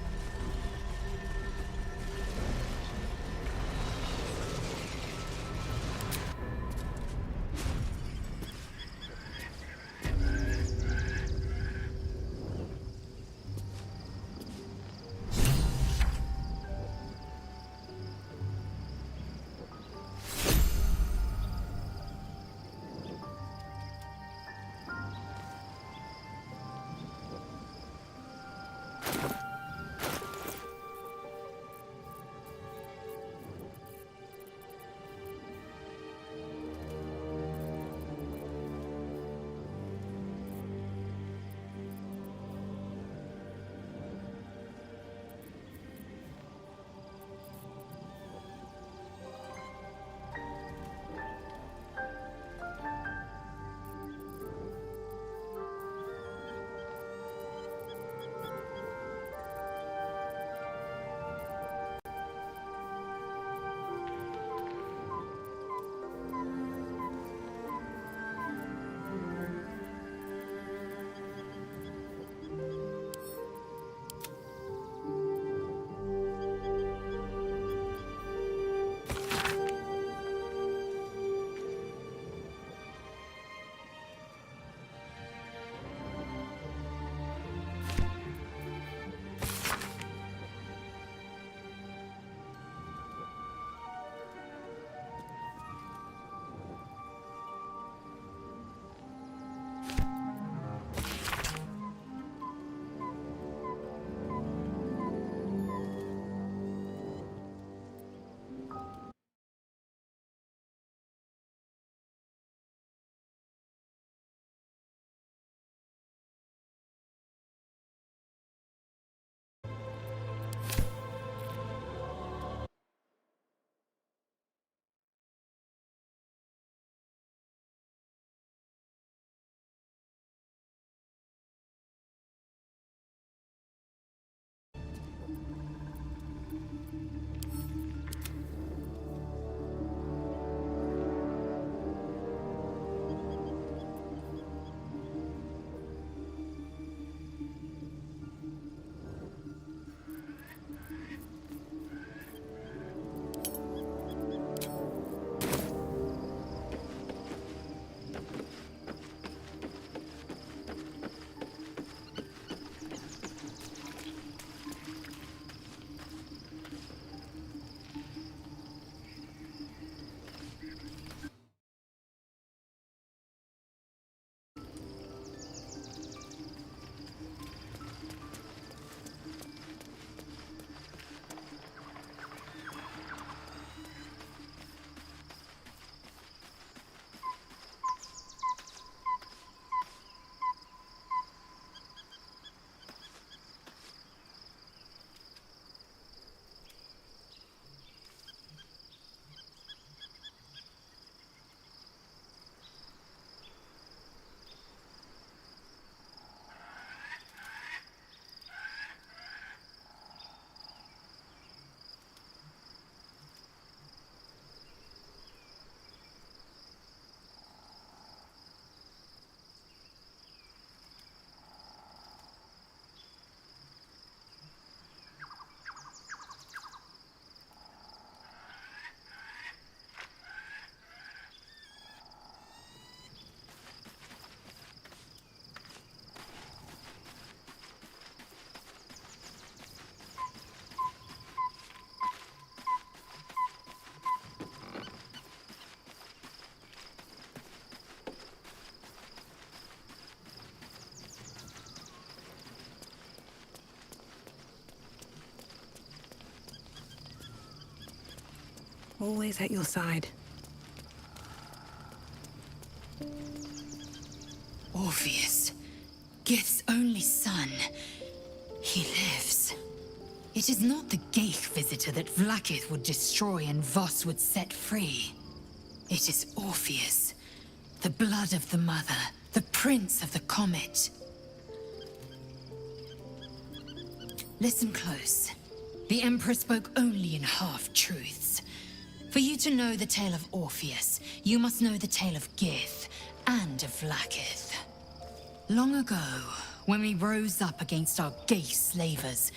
Always at your side. Orpheus, Gith's only son. He lives. It is not the Geich visitor that Vlaakith would destroy and Voss would set free. It is Orpheus, the blood of the mother, the prince of the comet. Listen close. The Emperor spoke only in half-truths. For you to know the tale of Orpheus, you must know the tale of Gith and of Vlaakith. Long ago, when we rose up against our gay slavers,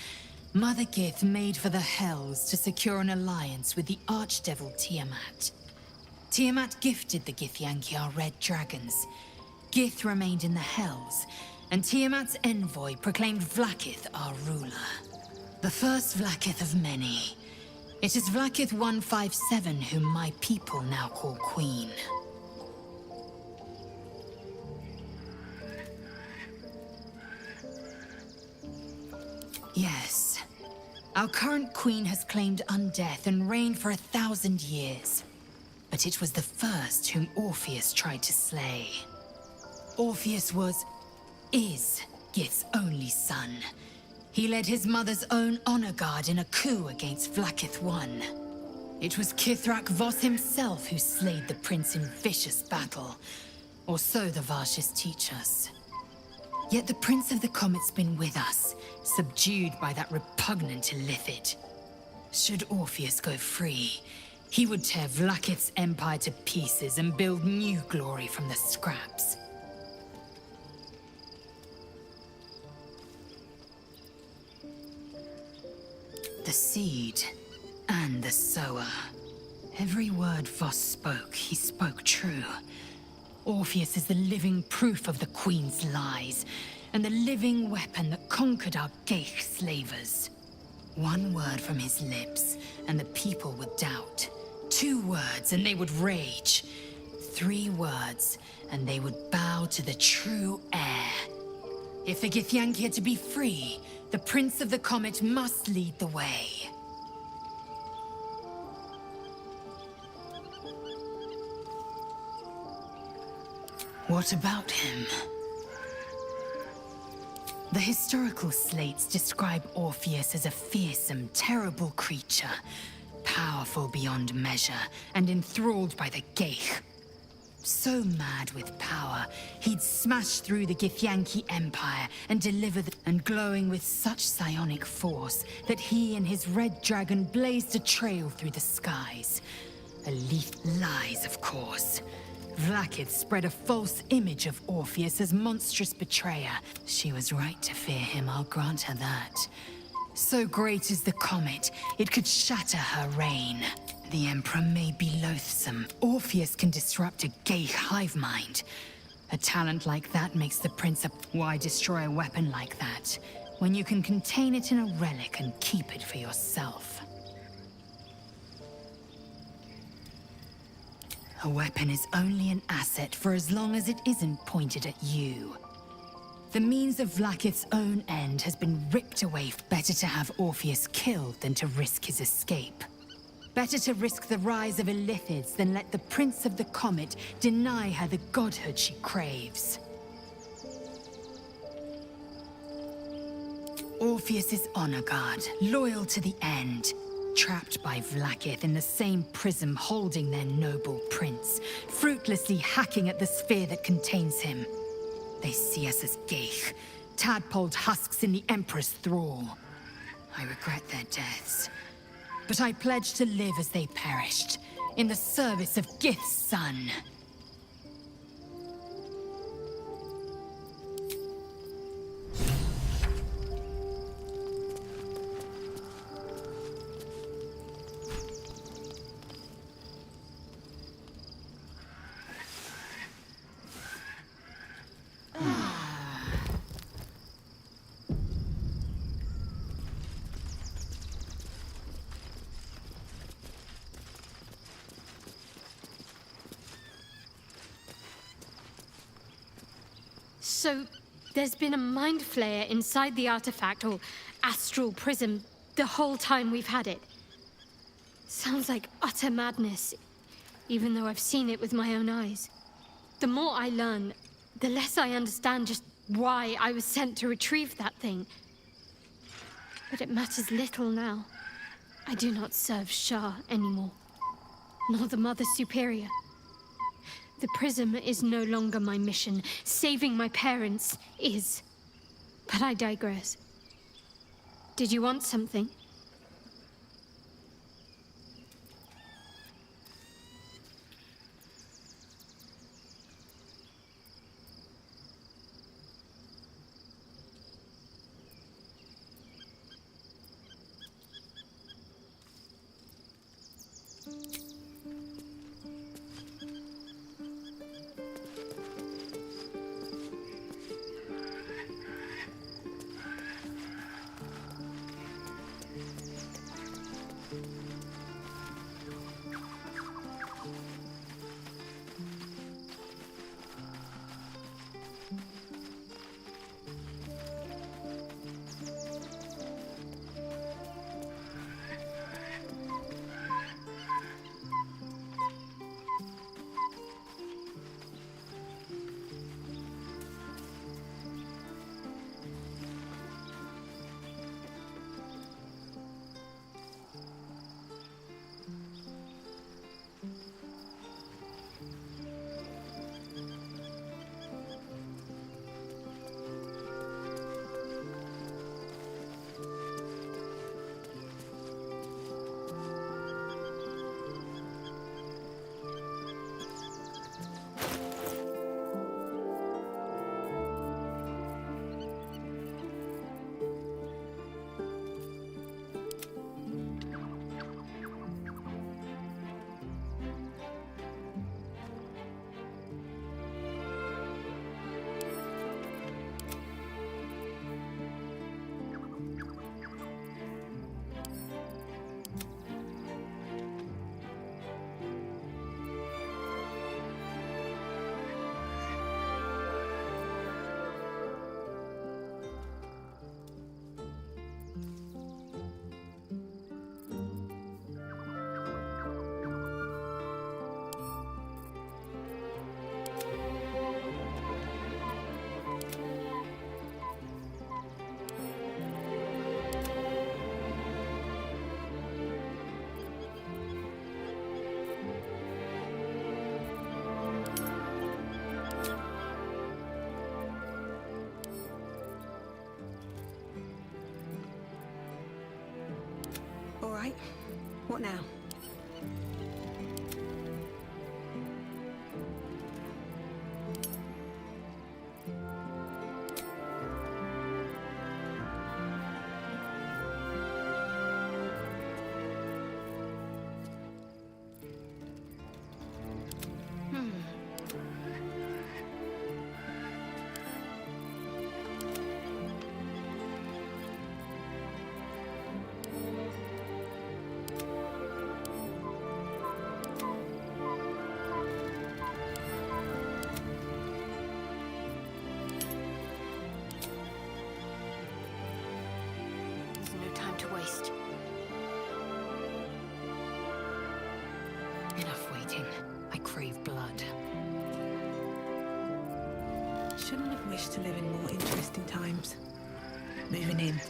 Mother Gith made for the Hells to secure an alliance with the Archdevil Tiamat. Tiamat gifted the Githyanki our red dragons. Gith remained in the Hells, and Tiamat's envoy proclaimed Vlaakith our ruler. The first Vlaakith of many. It is Vlaakith 157 whom my people now call Queen. Yes. Our current queen has claimed undeath and reigned for 1,000 years. But it was the first whom Orpheus tried to slay. Orpheus is Gith's only son. He led his mother's own honor guard in a coup against Vlaakith I. It was Kithrak Voss himself who slayed the prince in vicious battle. Or so the Varshas teach us. Yet the Prince of the Comet's been with us, subdued by that repugnant Illithid. Should Orpheus go free, he would tear Vlaakith's empire to pieces and build new glory from the scraps. The seed and the sower. Every word Voss spoke, he spoke true. Orpheus is the living proof of the Queen's lies, and the living weapon that conquered our Geich slavers. One word from his lips, and the people would doubt. 2 words, and they would rage. 3 words, and they would bow to the true heir. If the Githyanki are to be free, the Prince of the Comet must lead the way. What about him? The historical slates describe Orpheus as a fearsome, terrible creature, powerful beyond measure, and enthralled by the Geich. So mad with power, he'd smash through the Githyanki Empire and deliver and glowing with such psionic force that he and his red dragon blazed a trail through the skies. Lies, of course. Vlaakith spread a false image of Orpheus as monstrous betrayer. She was right to fear him, I'll grant her that. So great is the comet, it could shatter her reign. The Emperor may be loathsome. Orpheus can disrupt a gay hive mind. A talent like that makes the Prince a... Why destroy a weapon like that, when you can contain it in a relic and keep it for yourself? A weapon is only an asset for as long as it isn't pointed at you. The means of Vlaakith's own end has been ripped away. Better to have Orpheus killed than to risk his escape. Better to risk the rise of Illithids than let the Prince of the Comet deny her the godhood she craves. Orpheus is honor guard, loyal to the end. Trapped by Vlaakith in the same prism holding their noble prince, fruitlessly hacking at the sphere that contains him. They see us as Geich, tadpoled husks in the Emperor's thrall. I regret their deaths, but I pledge to live as they perished, in the service of Gith's son. So, there's been a mind flayer inside the artifact, or astral prism, the whole time we've had it. Sounds like utter madness, even though I've seen it with my own eyes. The more I learn, the less I understand just why I was sent to retrieve that thing. But it matters little now. I do not serve Shah anymore, nor the Mother Superior. The prism is no longer my mission. Saving my parents is. But I digress. Did you want something? All right. What now? There's no time to waste. Enough waiting. I crave blood. Shouldn't have wished to live in more interesting times. Moving in.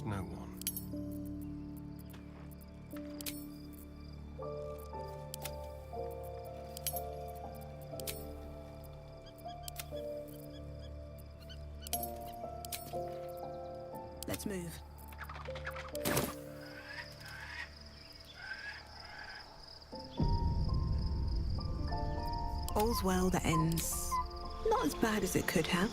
no one. Let's move. All's well that ends not as bad as it could have.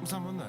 Someone there?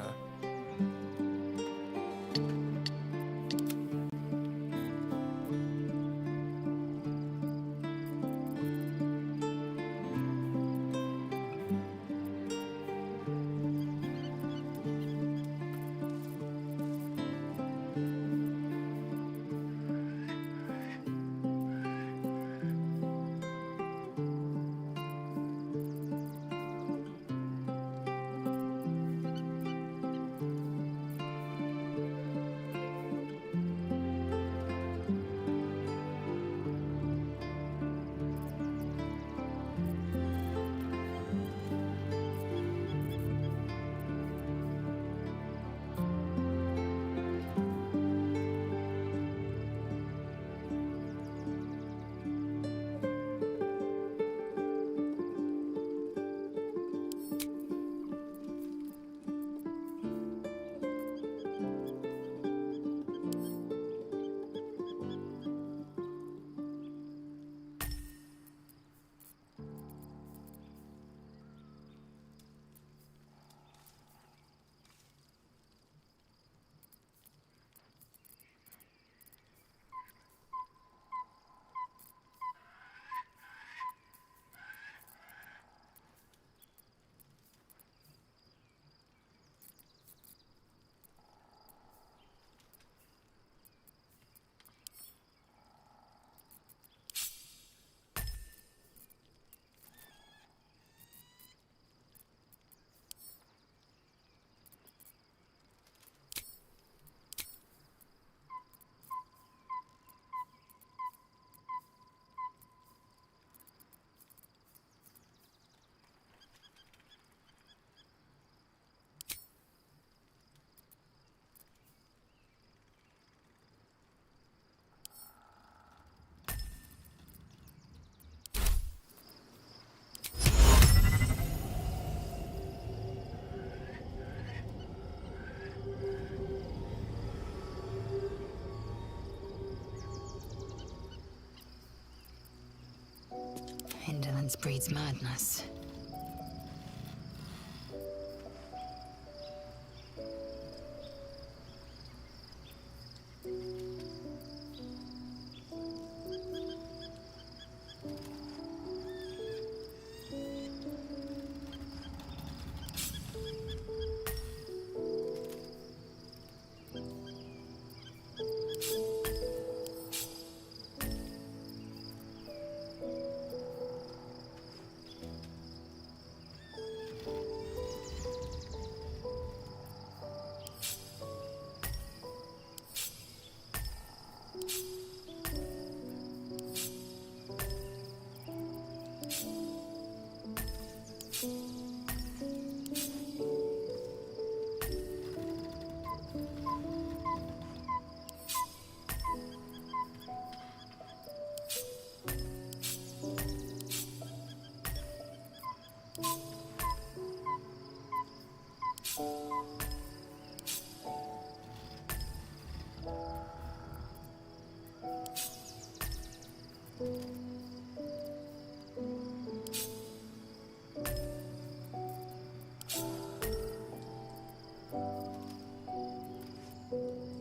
Indolence breeds madness.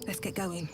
Let's get going.